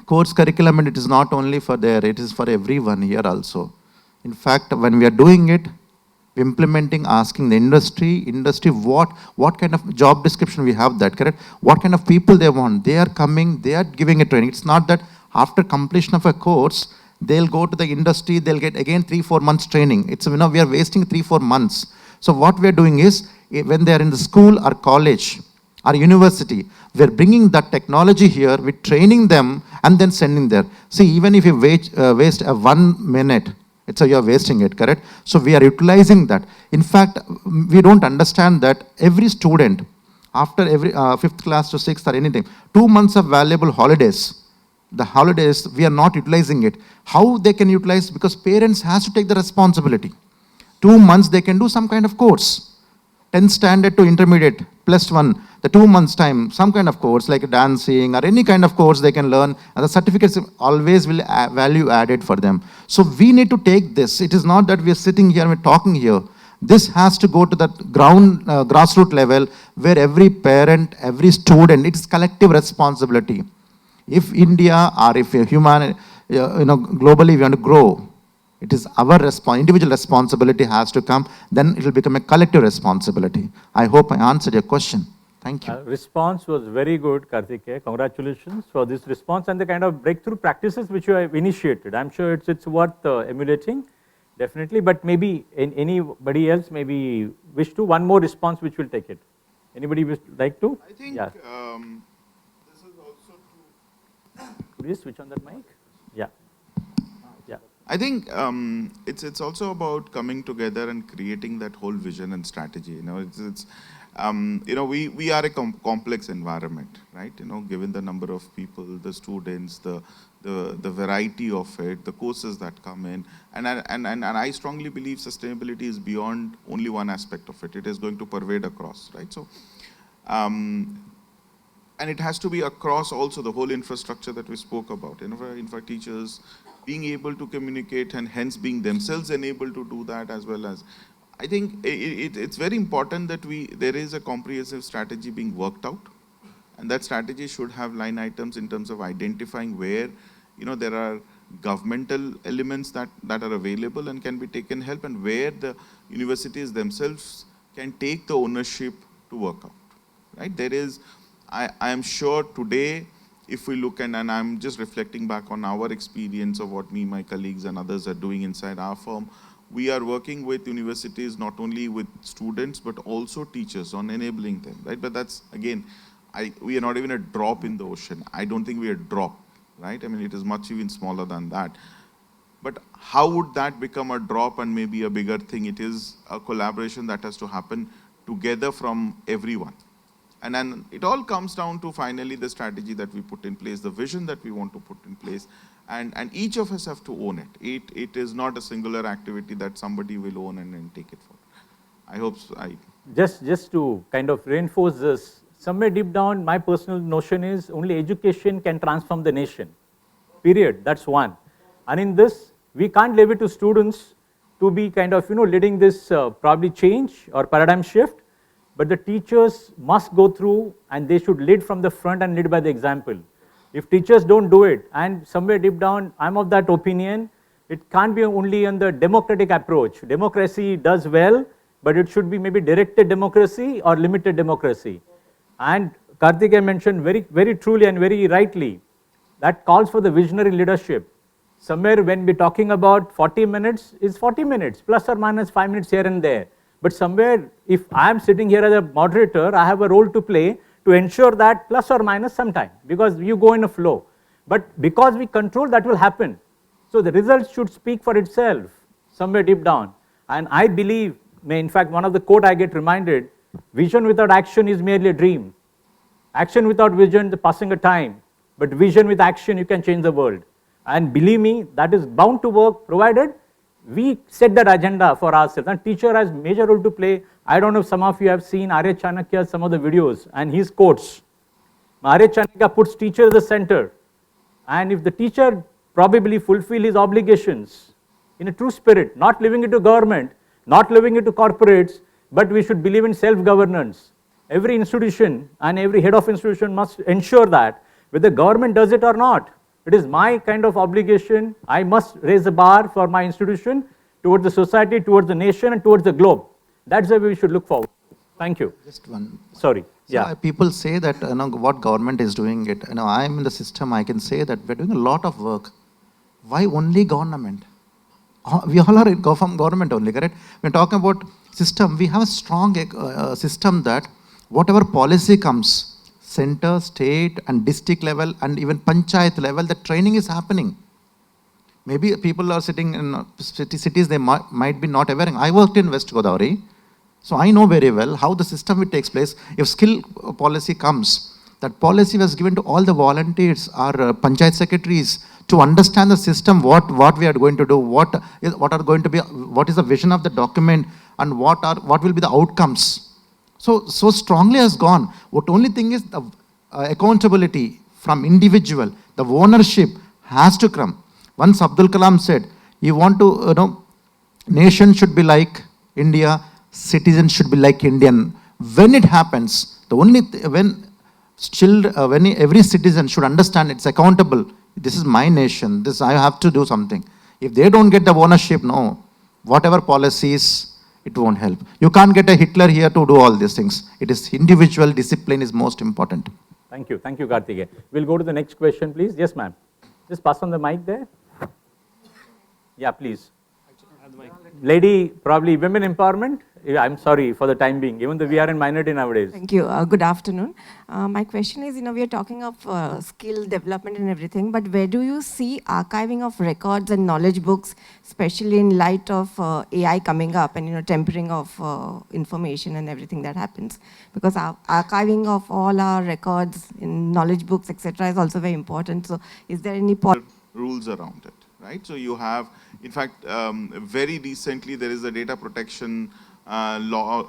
course curriculum, and it is not only for there, it is for everyone here also. In fact, when we are doing it, implementing, asking the industry what kind of job description we have that, correct? What kind of people they want? They are coming, they are giving a training. It's not that after completion of a course, they'll go to the industry, they'll get again 3-4 months training. It's, we are wasting 3-4 months. So what we are doing is, when they are in the school or college or university, we're bringing that technology here, we're training them and then sending there. See, even if you waste 1 minute, it's you're wasting it, correct? So we are utilizing that. In fact, we don't understand that every student, after every 5th class to 6th or anything, 2 months of valuable holidays, the holidays, we are not utilizing it. How they can utilize? Because parents has to take the responsibility. 2 months they can do some kind of course. 10th standard to intermediate, +1, the 2 months time, some kind of course like dancing or any kind of course they can learn, and the certificates always will value added for them. So we need to take this. It is not that we are sitting here and we're talking here. This has to go to the ground, grassroots level where every parent, every student, it is collective responsibility. If India or if human, globally we want to grow, it is our individual responsibility has to come, then it will become a collective responsibility. I hope I answered your question. Thank you. Response was very good, Kartikeya. Congratulations for this response and the kind of breakthrough practices which you have initiated. I'm sure it's worth emulating, definitely, but maybe anybody else maybe wish to, one more response which will take it. Anybody would like to? I think yeah. This is also to... Could you switch on that mic? Yeah. Yeah. I think it's also about coming together and creating that whole vision and strategy. We are a complex environment, right? Given the number of people, the students, the variety of it, the courses that come in, and I strongly believe sustainability is beyond only one aspect of it. It is going to pervade across, right? So, and it has to be across also the whole infrastructure that we spoke about. Infra teachers being able to communicate and hence being themselves enabled to do that, as well as, I think it's very important that there is a comprehensive strategy being worked out, and that strategy should have line items in terms of identifying where there are governmental elements that are available and can be taken help, and where the universities themselves can take the ownership to work out, right? There is, I am sure today, if we look and I'm just reflecting back on our experience of what me, my colleagues and others are doing inside our firm, we are working with universities, not only with students, but also teachers on enabling them, right? But that's, again, we are not even a drop in the ocean. I don't think we are a drop, right? I mean, it is much even smaller than that. But how would that become a drop and maybe a bigger thing? It is a collaboration that has to happen together from everyone. And then it all comes down to finally the strategy that we put in place, the vision that we want to put in place, and each of us have to own it. It is not a singular activity that somebody will own and then take it forward. I hope so. Just to kind of reinforce this, somewhere deep down, my personal notion is only education can transform the nation. Period. That's one. And in this, we can't leave it to students to be kind of, leading this probably change or paradigm shift, but the teachers must go through and they should lead from the front and lead by the example. If teachers don't do it, and somewhere deep down, I'm of that opinion, it can't be only on the democratic approach. Democracy does well, but it should be maybe directed democracy or limited democracy. And Kartikeya mentioned very, very truly and very rightly, that calls for the visionary leadership. Somewhere when we're talking about 40 minutes, is 40 minutes, plus or minus 5 minutes here and there. But somewhere, if I'm sitting here as a moderator, I have a role to play to ensure that plus or minus sometime, because you go in a flow. But because we control, that will happen. So the results should speak for itself, somewhere deep down. And I believe, in fact, one of the quote I get reminded, vision without action is merely a dream. Action without vision, the passing of time. But vision with action, you can change the world. And believe me, that is bound to work, provided we set that agenda for ourselves. And teacher has major role to play. I don't know if some of you have seen Arya Chanakya, some of the videos, and his quotes. Arya Chanakya puts teacher at the center. And if the teacher probably fulfill his obligations in a true spirit, not leaving it to government, not leaving it to corporates, but we should believe in self-governance. Every institution and every head of institution must ensure that whether government does it or not, it is my kind of obligation. I must raise the bar for my institution towards the society, towards the nation, and towards the globe. That's the way we should look forward. Thank you. Just one. Sorry. So people say that what government is doing it. I am in the system. I can say that we're doing a lot of work. Why only government? We all are from government only, correct? When talking about system, we have a strong system that whatever policy comes, center, state, and district level, and even panchayat level, the training is happening. Maybe people are sitting in cities, they might be not aware. I worked in West Godavari, so I know very well how the system takes place. If skill policy comes, that policy was given to all the volunteers or panchayat secretaries to understand the system, what we are going to do, what is the vision of the document, and what will be the outcomes. So strongly has gone. What only thing is the accountability from individual, the ownership has to come. Once Abdul Kalam said, you want to, nation should be like India, citizens should be like Indian. When it happens, when every citizen should understand it's accountable. This is my nation. I have to do something. If they don't get the ownership, no, whatever policies, it won't help. You can't get a Hitler here to do all these things. It is individual discipline is most important. Thank you, Kartikeya. We'll go to the next question, please. Yes, ma'am. Just pass on the mic there. Yeah, please. Lady, probably women empowerment. I'm sorry for the time being, even though we are in minority nowadays. Thank you. Good afternoon. My question is, we are talking of skill development and everything, but where do you see archiving of records and knowledge books, especially in light of AI coming up and, tempering of information and everything that happens? Because archiving of all our records in knowledge books, etc., is also very important. So is there any rules around it, right? So you have, in fact, very recently there is a data protection law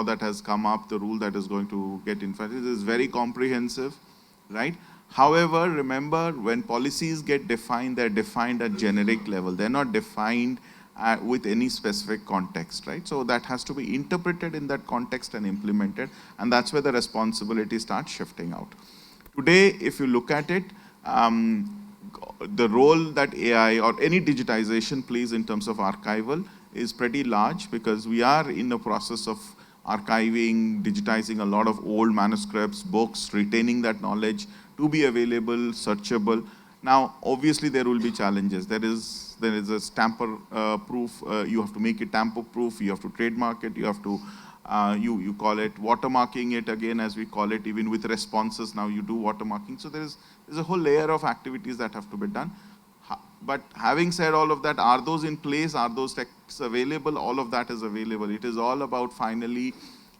that has come up, the rule that is going to get enforced. It is very comprehensive, right? However, remember, when policies get defined, they're defined at generic level. They're not defined with any specific context, right? So that has to be interpreted in that context and implemented, and that's where the responsibility starts shifting out. Today, if you look at it, the role that AI or any digitization plays in terms of archival is pretty large, because we are in the process of archiving, digitizing a lot of old manuscripts, books, retaining that knowledge to be available, searchable. Now, obviously, there will be challenges. There is a tamper proof. You have to make it tamper proof. You have to trademark it. You have to you call it watermarking it again, as we call it, even with responses. Now you do watermarking. So there's a whole layer of activities that have to be done. But having said all of that, are those in place? Are those texts available? All of that is available. It is all about finally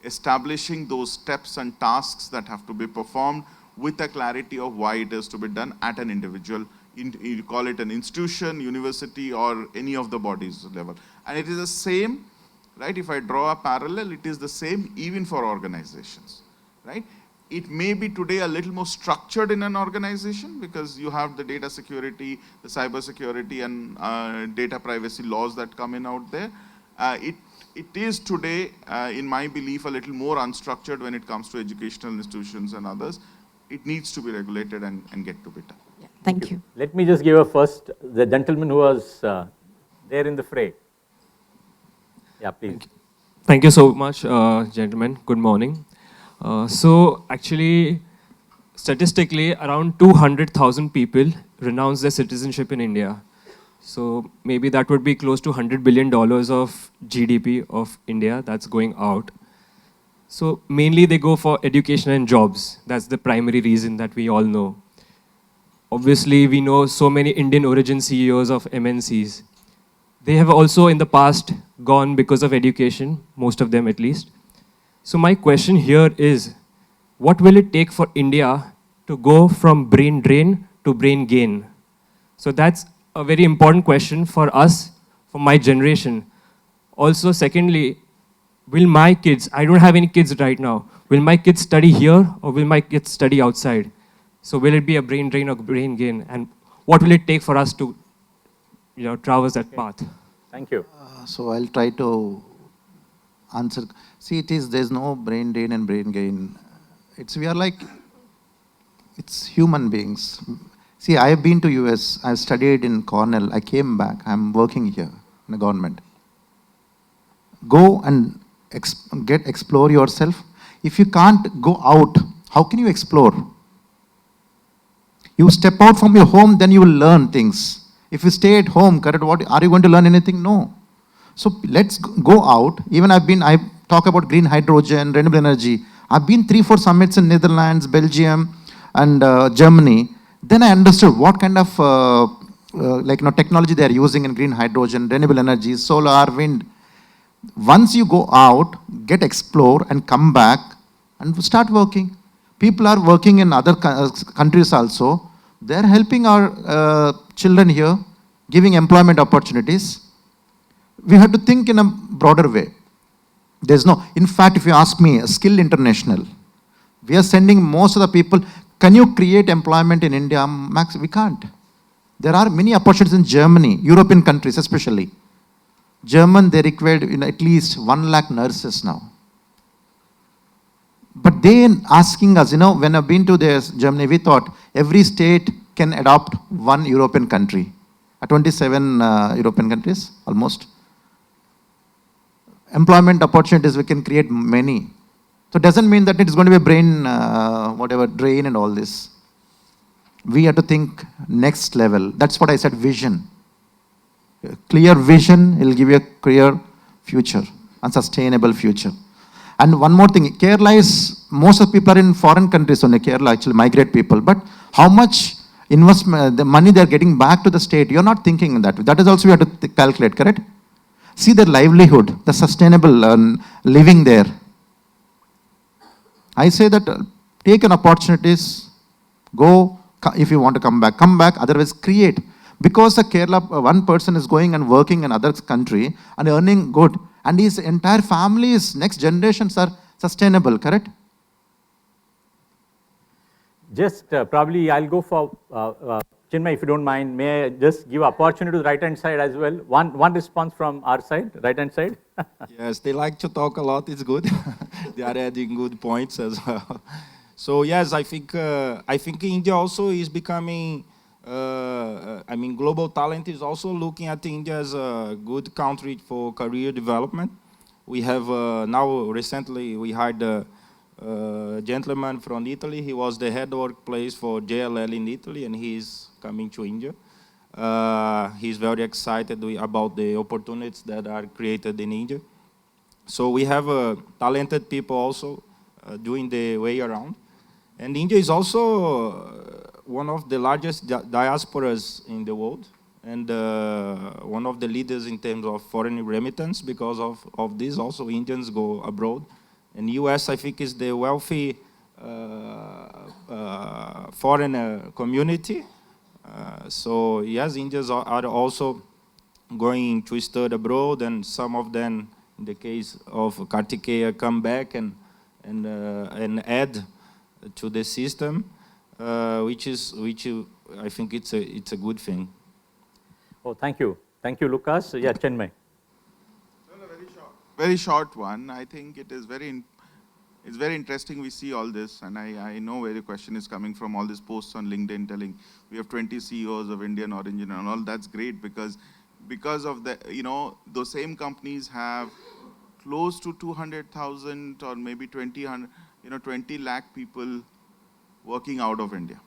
establishing those steps and tasks that have to be performed with a clarity of why it is to be done at an individual, you call it an institution, university, or any of the bodies level. And it is the same, right? If I draw a parallel, it is the same even for organizations, right? It may be today a little more structured in an organization because you have the data security, the cyber security and data privacy laws that come in out there. It is today, in my belief, a little more unstructured when it comes to educational institutions and others. It needs to be regulated and get to be done. Yeah, thank you. Let me just give a first, the gentleman who was there in the fray. Yeah, please. Thank you so much, gentlemen. Good morning. So actually, statistically, around 200,000 people renounce their citizenship in India. So maybe that would be close to $100 billion of GDP of India that's going out. So mainly they go for education and jobs. That's the primary reason that we all know. Obviously, we know so many Indian origin CEOs of MNCs. They have also in the past gone because of education, most of them at least. So my question here is, what will it take for India to go from brain drain to brain gain? So that's a very important question for us, for my generation. Also, secondly, will my kids, I don't have any kids right now, will my kids study here or will my kids study outside? So will it be a brain drain or brain gain? And what will it take for us to traverse that path? Thank you. So I'll try to answer. See, there's no brain drain and brain gain. We are like, it's human beings. See, I have been to US, I've studied in Cornell, I came back, I'm working here in the government. Go and explore yourself. If you can't go out, how can you explore? You step out from your home, then you will learn things. If you stay at home, correct, what, are you going to learn anything? No. So let's go out. Even I talk about green hydrogen, renewable energy. I've been 3-4 summits in Netherlands, Belgium, and Germany. Then I understood what kind of technology they are using in green hydrogen, renewable energy, solar, wind. Once you go out, explore and come back and start working. People are working in other countries also. They're helping our children here, giving employment opportunities. We have to think in a broader way. In fact, if you ask me, Skill International, we are sending most of the people. Can you create employment in India? Max, we can't. There are many opportunities in Germany, European countries especially. German, they required at least 1 lakh nurses now. But they asking us, when I've been to Germany, we thought every state can adopt one European country. 27 European countries, almost. Employment opportunities, we can create many. So it doesn't mean that it's going to be a brain, drain and all this. We have to think next level. That's what I said, vision. A clear vision will give you a clear future, and sustainable future. And one more thing, Kerala is, most of the people are in foreign countries only. Kerala actually migrate people. But how much investment, the money they're getting back to the state, you're not thinking that. That is also we have to calculate, correct? See their livelihood, the sustainable living there. I say that take an opportunities, go, if you want to come back, otherwise create. Because the Kerala, one person is going and working in another country and earning good, and his entire family's next generations are sustainable, correct? Just probably I'll go for, Chinmay, if you don't mind, may I just give opportunity to the right-hand side as well? One response from our side, right-hand side. Yes, they like to talk a lot, it's good. They are adding good points as well. So yes, I think India also is becoming, global talent is also looking at India as a good country for career development. We have now recently we hired a gentleman from Italy. He was the head workplace for JLL in Italy, and he's coming to India. He's very excited about the opportunities that are created in India. So we have talented people also doing the way around. And India is also one of the largest diasporas in the world, and one of the leaders in terms of foreign remittance. Because of this, also Indians go abroad. And US, I think, is the wealthy foreign community. So yes, Indians are also going to study abroad, and some of them, in the case of Kartikeya, come back and add to the system, which I think it's a good thing. Oh, thank you. Thank you, Lucas. Yeah, Chinmay. Very short one. I think it is it's very interesting we see all this, and I know where the question is coming from, all these posts on LinkedIn telling we have 20 CEOs of Indian origin and all. That's great because of the, those same companies have close to 200,000 or maybe 20 lakh people working out of India.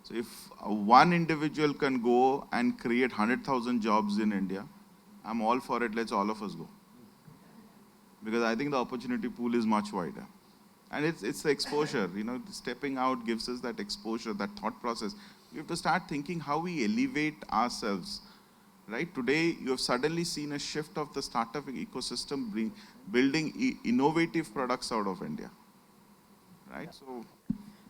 So if one individual can go and create 100,000 jobs in India, I'm all for it. Let's all of us go. Because I think the opportunity pool is much wider. And it's the exposure, stepping out gives us that exposure, that thought process. We have to start thinking how we elevate ourselves, right? Today, you have suddenly seen a shift of the startup ecosystem building innovative products out of India, right? So,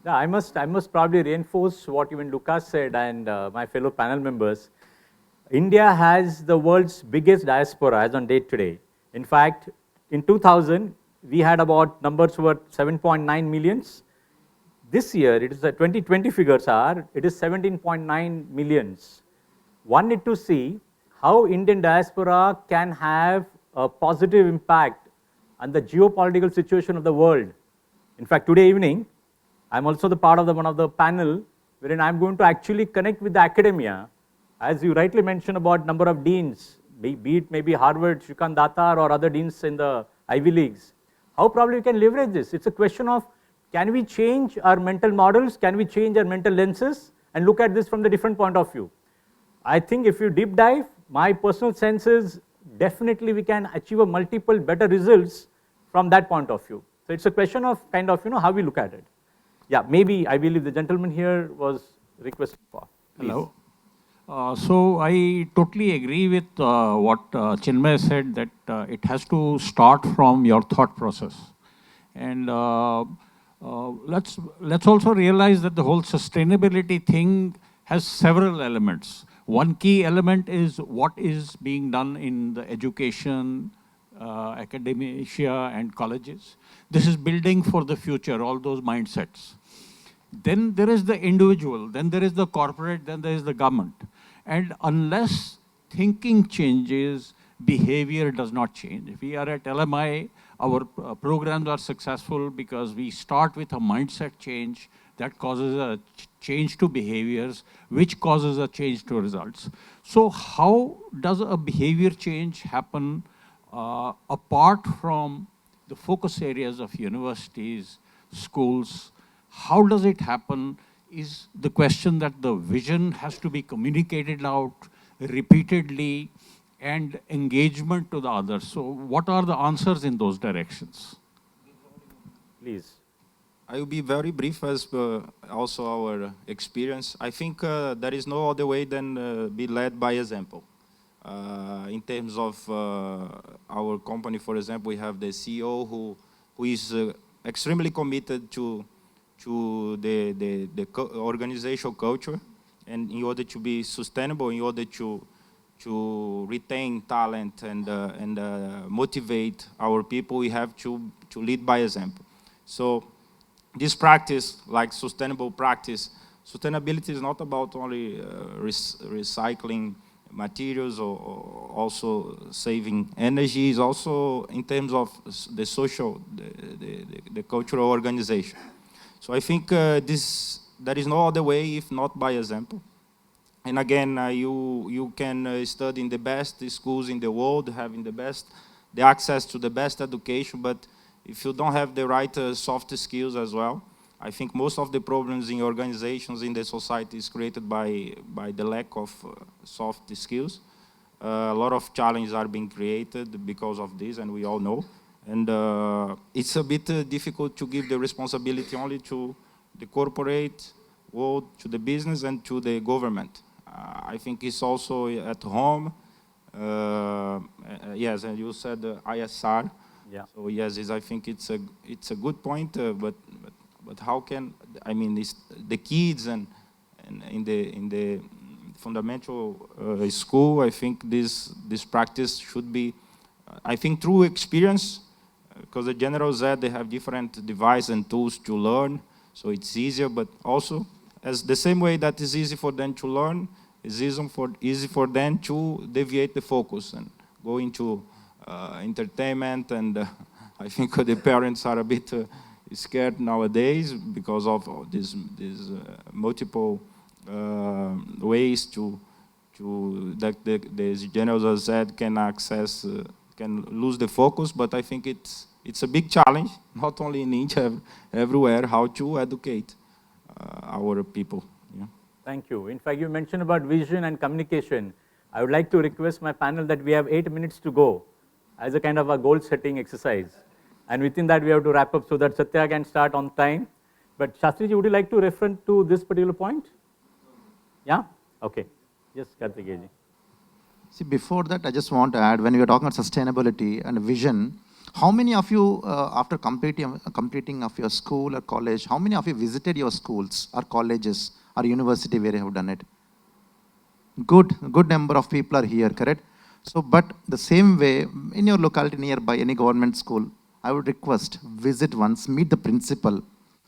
yeah, I must probably reinforce what even Lucas said and my fellow panel members. India has the world's biggest diaspora as on date today. In fact, in 2000, we had about numbers were 7.9 millions. This year, it is the 2020 figures are, it is 17.9 millions. One need to see how Indian diaspora can have a positive impact on the geopolitical situation of the world. In fact, today evening, I'm also the part of one of the panel wherein I'm going to actually connect with the academia, as you rightly mentioned about number of deans, be it maybe Harvard, Shrikant Datar or other deans in the Ivy Leagues. How probably we can leverage this? It's a question of, can we change our mental models? Can we change our mental lenses and look at this from the different point of view? I think if you deep dive, my personal sense is definitely we can achieve a multiple better results from that point of view. So it's a question of kind of, how we look at it. Yeah, maybe I believe the gentleman here was requested for. Please. Hello. So I totally agree with what Chinmay said, that it has to start from your thought process. And let's also realize that the whole sustainability thing has several elements. One key element is what is being done in the education, academia and colleges. This is building for the future, all those mindsets. Then there is the individual, then there is the corporate, then there is the government. And unless thinking changes, behavior does not change. If we are at LMI, our programs are successful because we start with a mindset change that causes a change to behaviors, which causes a change to results. So how does a behavior change happen apart from the focus areas of universities, schools? How does it happen is the question that the vision has to be communicated out repeatedly and engagement to the others. So what are the answers in those directions? Please. I will be very brief as also our experience. I think there is no other way than be led by example. In terms of our company, for example, we have the CEO who is extremely committed to the organizational culture, and in order to be sustainable, in order to retain talent and motivate our people, we have to lead by example. So this practice, like sustainable practice, sustainability is not about only recycling materials or also saving energy, is also in terms of the social, the cultural organization. So I think there is no other way if not by example. And again, you can study in the best schools in the world, having the access to the best education, but if you don't have the right soft skills as well, I think most of the problems in organizations in the society is created by the lack of soft skills. A lot of challenges are being created because of this, and we all know. And it's a bit difficult to give the responsibility only to the corporate world, to the business, and to the government. I think it's also at home. Yes, and you said ISR. Yeah. So yes, I think it's a good point. But how can, I mean, the kids and in the fundamental school, I think this practice should be, I think through experience, because the general said they have different devices and tools to learn. So it's easier, but also as the same way that is easy for them to learn, it's easy for them to deviate the focus and go into entertainment. And I think the parents are a bit scared nowadays because of these multiple ways that the general Z can access, can lose the focus. But I think it's a big challenge, not only in India, everywhere, how to educate our people. Yeah. Thank you. In fact, you mentioned about vision and communication. I would like to request my panel that we have 8 minutes to go as a kind of a goal setting exercise. And within that, we have to wrap up so that Satya can start on time. But Shastriji, would you like to refer to this particular point? Yeah? Okay. Yes, Kartikeya ji. See, before that, I just want to add, when we are talking about sustainability and vision, how many of you, after completing of your school or college, how many of you visited your schools or colleges or university where you have done it? Good number of people are here, correct? So, but the same way, in your locality nearby, any government school, I would request, visit once, meet the principal,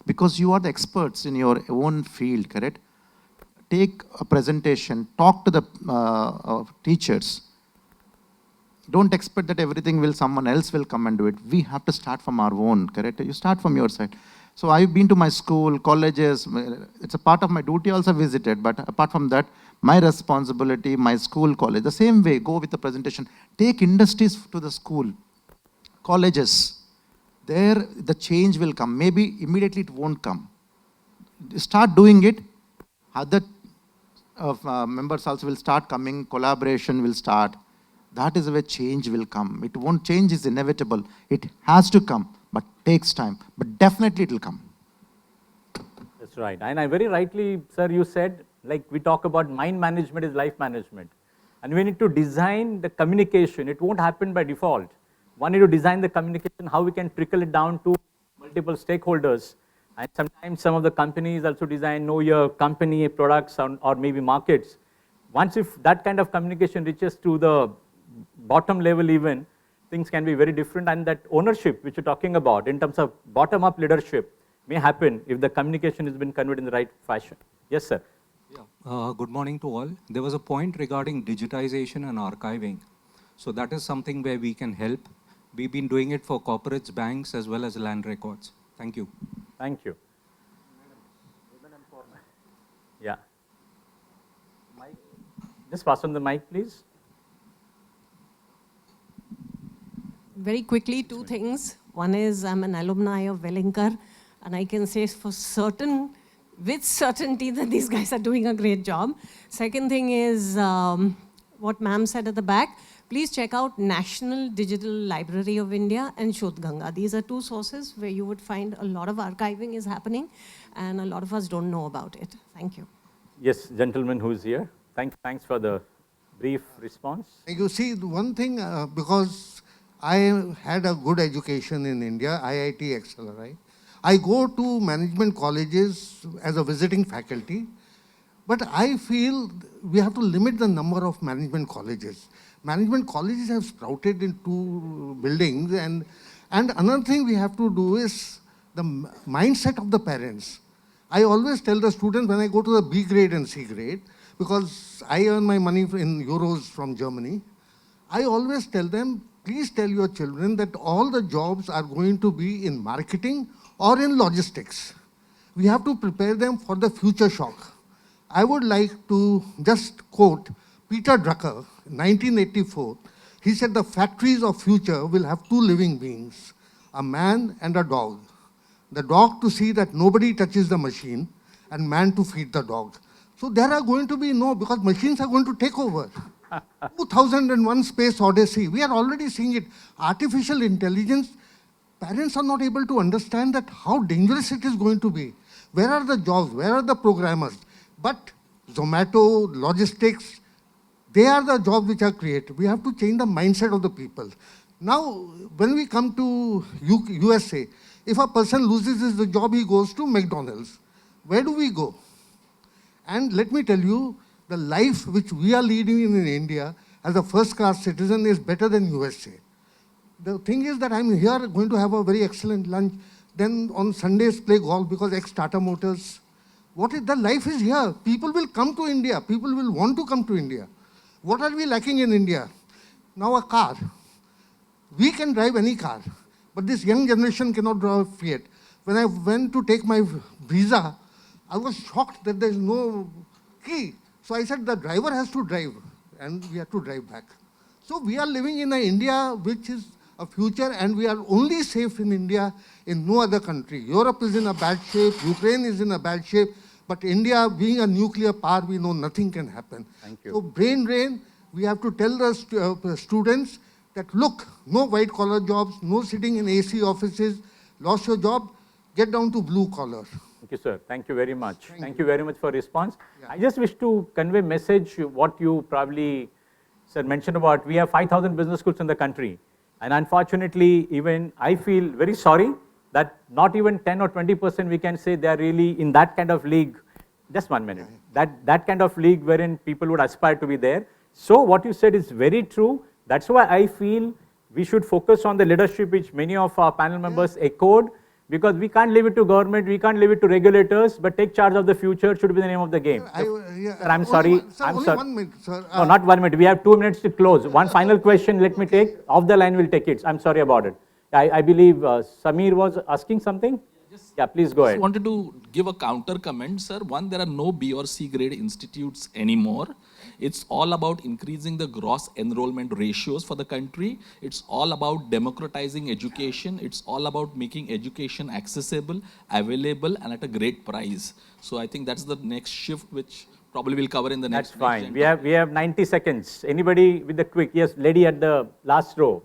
because you are the experts in your own field, correct? Take a presentation, talk to the teachers. Don't expect that someone else will come and do it. We have to start from our own, correct? You start from your side. So I've been to my school, colleges. It's a part of my duty also visited, but apart from that, my responsibility, my school, college, the same way, go with the presentation. Take industries to the school, colleges. There, the change will come. Maybe immediately it won't come. Start doing it. Other members also will start coming. Collaboration will start. That is where change will come. It won't change, is inevitable. It has to come, but takes time. But definitely it will come. That's right. And I very rightly, sir, you said, like we talk about mind management is life management. And we need to design the communication. It won't happen by default. One need to design the communication, how we can trickle it down to multiple stakeholders. And sometimes some of the companies also design, know your company, products, or maybe markets. Once if that kind of communication reaches to the bottom level even, things can be very different. And that ownership which you're talking about in terms of bottom-up leadership may happen if the communication has been conveyed in the right fashion. Yes, sir. Yeah. Good morning to all. There was a point regarding digitization and archiving. So that is something where we can help. We've been doing it for corporates, banks, as well as land records. Thank you. Thank you. Yeah. Just pass on the mic, please. Very quickly, two things. One is I'm an alumni of Welingkar, and I can say for certain, with certainty, that these guys are doing a great job. Second thing is what ma'am said at the back. Please check out National Digital Library of India and Shodh Ganga. These are two sources where you would find a lot of archiving is happening, and a lot of us don't know about it. Thank you. Yes, gentleman who is here. Thanks for the brief response. You see, one thing, because I had a good education in India, IIT XLRI. I go to management colleges as a visiting faculty, but I feel we have to limit the number of management colleges. Management colleges have sprouted into buildings, and another thing we have to do is the mindset of the parents. I always tell the students when I go to the B grade and C grade, because I earn my money in euros from Germany, I always tell them, please tell your children that all the jobs are going to be in marketing or in logistics. We have to prepare them for the future shock. I would like to just quote Peter Drucker, 1984. He said the factories of future will have two living beings, a man and a dog. The dog to see that nobody touches the machine, and man to feed the dog. So there are going to be because machines are going to take over. 2001 Space Odyssey, we are already seeing it. Artificial intelligence, parents are not able to understand that how dangerous it is going to be. Where are the jobs? Where are the programmers? But Zomato, logistics, they are the jobs which are created. We have to change the mindset of the people. Now, when we come to USA, if a person loses his job, he goes to McDonald's. Where do we go? And let me tell you, the life which we are leading in India as a first-class citizen is better than USA. The thing is that I'm here going to have a very excellent lunch. then on Sundays play golf because ex-Tata Motors. The life is here. People will come to India. People will want to come to India. What are we lacking in India? Now a car. We can drive any car, but this young generation cannot drive Fiat. When I went to take my visa, I was shocked that there is no key. So I said the driver has to drive, and we have to drive back. So we are living in an India which is a future, and we are only safe in India, in no other country. Europe is in a bad shape, Ukraine is in a bad shape, but India being a nuclear power, we know nothing can happen. Thank you. So brain drain, we have to tell the students that look, no white collar jobs, no sitting in AC offices, lost your job, get down to blue collar. Thank you, sir. Thank you very much. Thank you very much for response. Yeah. I just wish to convey message what you probably, sir, mentioned about. We have 5,000 business schools in the country. And unfortunately, even I feel very sorry that not even 10 or 20% we can say they are really in that kind of league. Just 1 minute. That kind of league wherein people would aspire to be there. So what you said is very true. That's why I feel we should focus on the leadership which many of our panel members echoed, because we can't leave it to government, we can't leave it to regulators, but take charge of the future should be the name of the game. Sir, I'm sorry. I'm sorry. 1 minute, sir. No, not 1 minute. We have 2 minutes to close. One final question, let me take. Off the line, we'll take it. I'm sorry about it. I believe Samir was asking something. Yeah, please go ahead. I wanted to give a counter comment, sir. One, there are no B or C grade institutes anymore. It's all about increasing the gross enrollment ratios for the country. It's all about democratizing education. It's all about making education accessible, available, and at a great price. So I think that's the next shift which probably we'll cover in the next. That's fine. We have 90 seconds. Anybody with the quick? Yes, lady at the last row.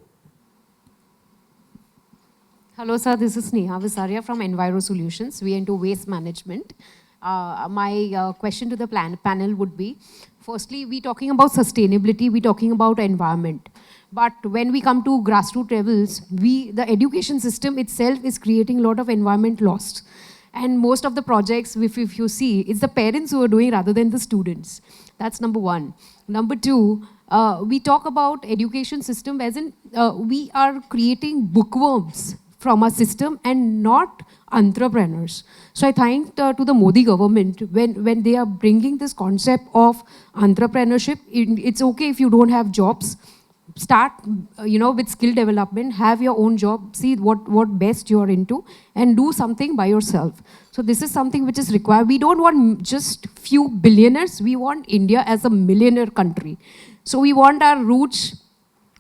Hello, sir. This is Neha Visaria from Enviro Solutions. We are into waste management. My question to the panel would be, firstly, we're talking about sustainability, we're talking about environment. But when we come to grassroots levels, the education system itself is creating a lot of environment loss. And most of the projects, if you see, it's the parents who are doing rather than the students. That's number one. Number two, we talk about education system as in we are creating bookworms from our system and not entrepreneurs. So I thank to the Modi government when they are bringing this concept of entrepreneurship. It's okay if you don't have jobs. Start, with skill development, have your own job, see what best you're into, and do something by yourself. So this is something which is required. We don't want just few billionaires. We want India as a millionaire country. So we want our roots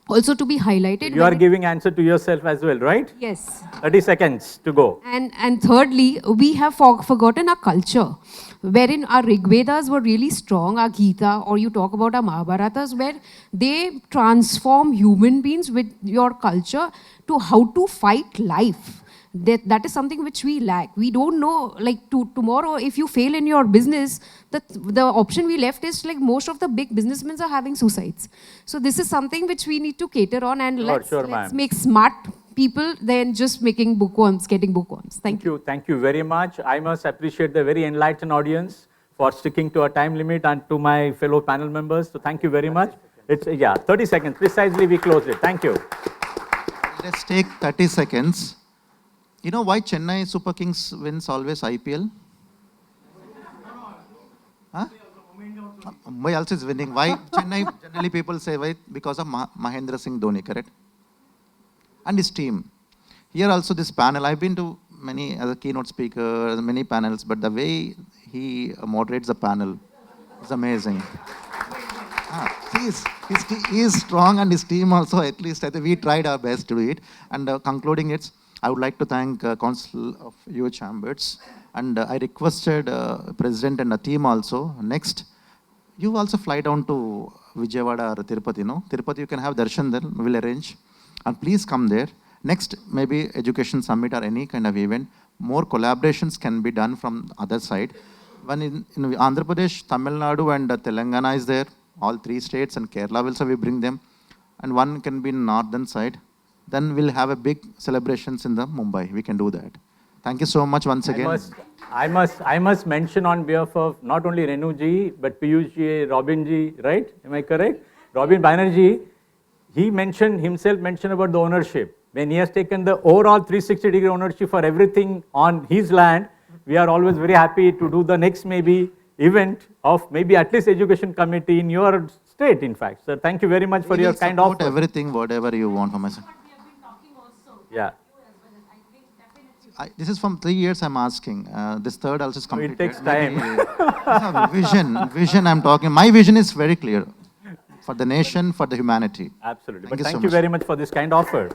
also to be highlighted. You are giving answer to yourself as well, right? Yes. 30 seconds to go. And thirdly, we have forgotten our culture, wherein our Rig Vedas were really strong, our Gita, or you talk about our Mahabharatas, where they transform human beings with your culture to how to fight life. That is something which we lack. We don't know, tomorrow, if you fail in your business, the option we left is most of the big businessmen are having suicides. So this is something which we need to cater on, and let's make smart people than just making bookworms, getting bookworms. Thank you. Thank you very much. I must appreciate the very enlightened audience for sticking to a time limit, and to my fellow panel members. So thank you very much. It's 30 seconds. Precisely, we closed it. Thank you. Let's take 30 seconds. You know why Chennai Super Kings wins always IPL? Huh? Mumbai also is winning. Why Chennai? Generally people say why? Because of Mahendra Singh Dhoni, correct? And his team. Here also this panel, I've been to many other keynote speakers, many panels, but the way he moderates the panel is amazing. He is strong, and his team also, at least I think we tried our best to do it. And concluding it, I would like to thank Council of UA Chambers, and I requested President and the team also, next, you also fly down to Vijayawada or Tirupati, no? Tirupati you can have darshan there, we'll arrange, and please come there. Next, maybe Education Summit or any kind of event, more collaborations can be done from the other side. When in Andhra Pradesh, Tamil Nadu and Telangana is there, all 3 states, and Kerala also we bring them, and one can be in northern side. Then we'll have a big celebrations in the Mumbai. We can do that. Thank you so much once again. I must mention on behalf of not only Renu ji, but Piyush ji, Robin ji, right? Am I correct? Robin Banerjee, he himself mentioned about the ownership. when he has taken the overall 360-degree ownership for everything on his land, we are always very happy to do the next maybe event of maybe at least education committee in your state, in fact. Sir, thank you very much for your kind offer. Everything, whatever you want from us. Yeah. This is from 3 years I'm asking. This third also is completed. It takes time. Vision I'm talking. My vision is very clear. For the nation, for the humanity. Absolutely. Thank But you thank so you much. very much for this kind offer.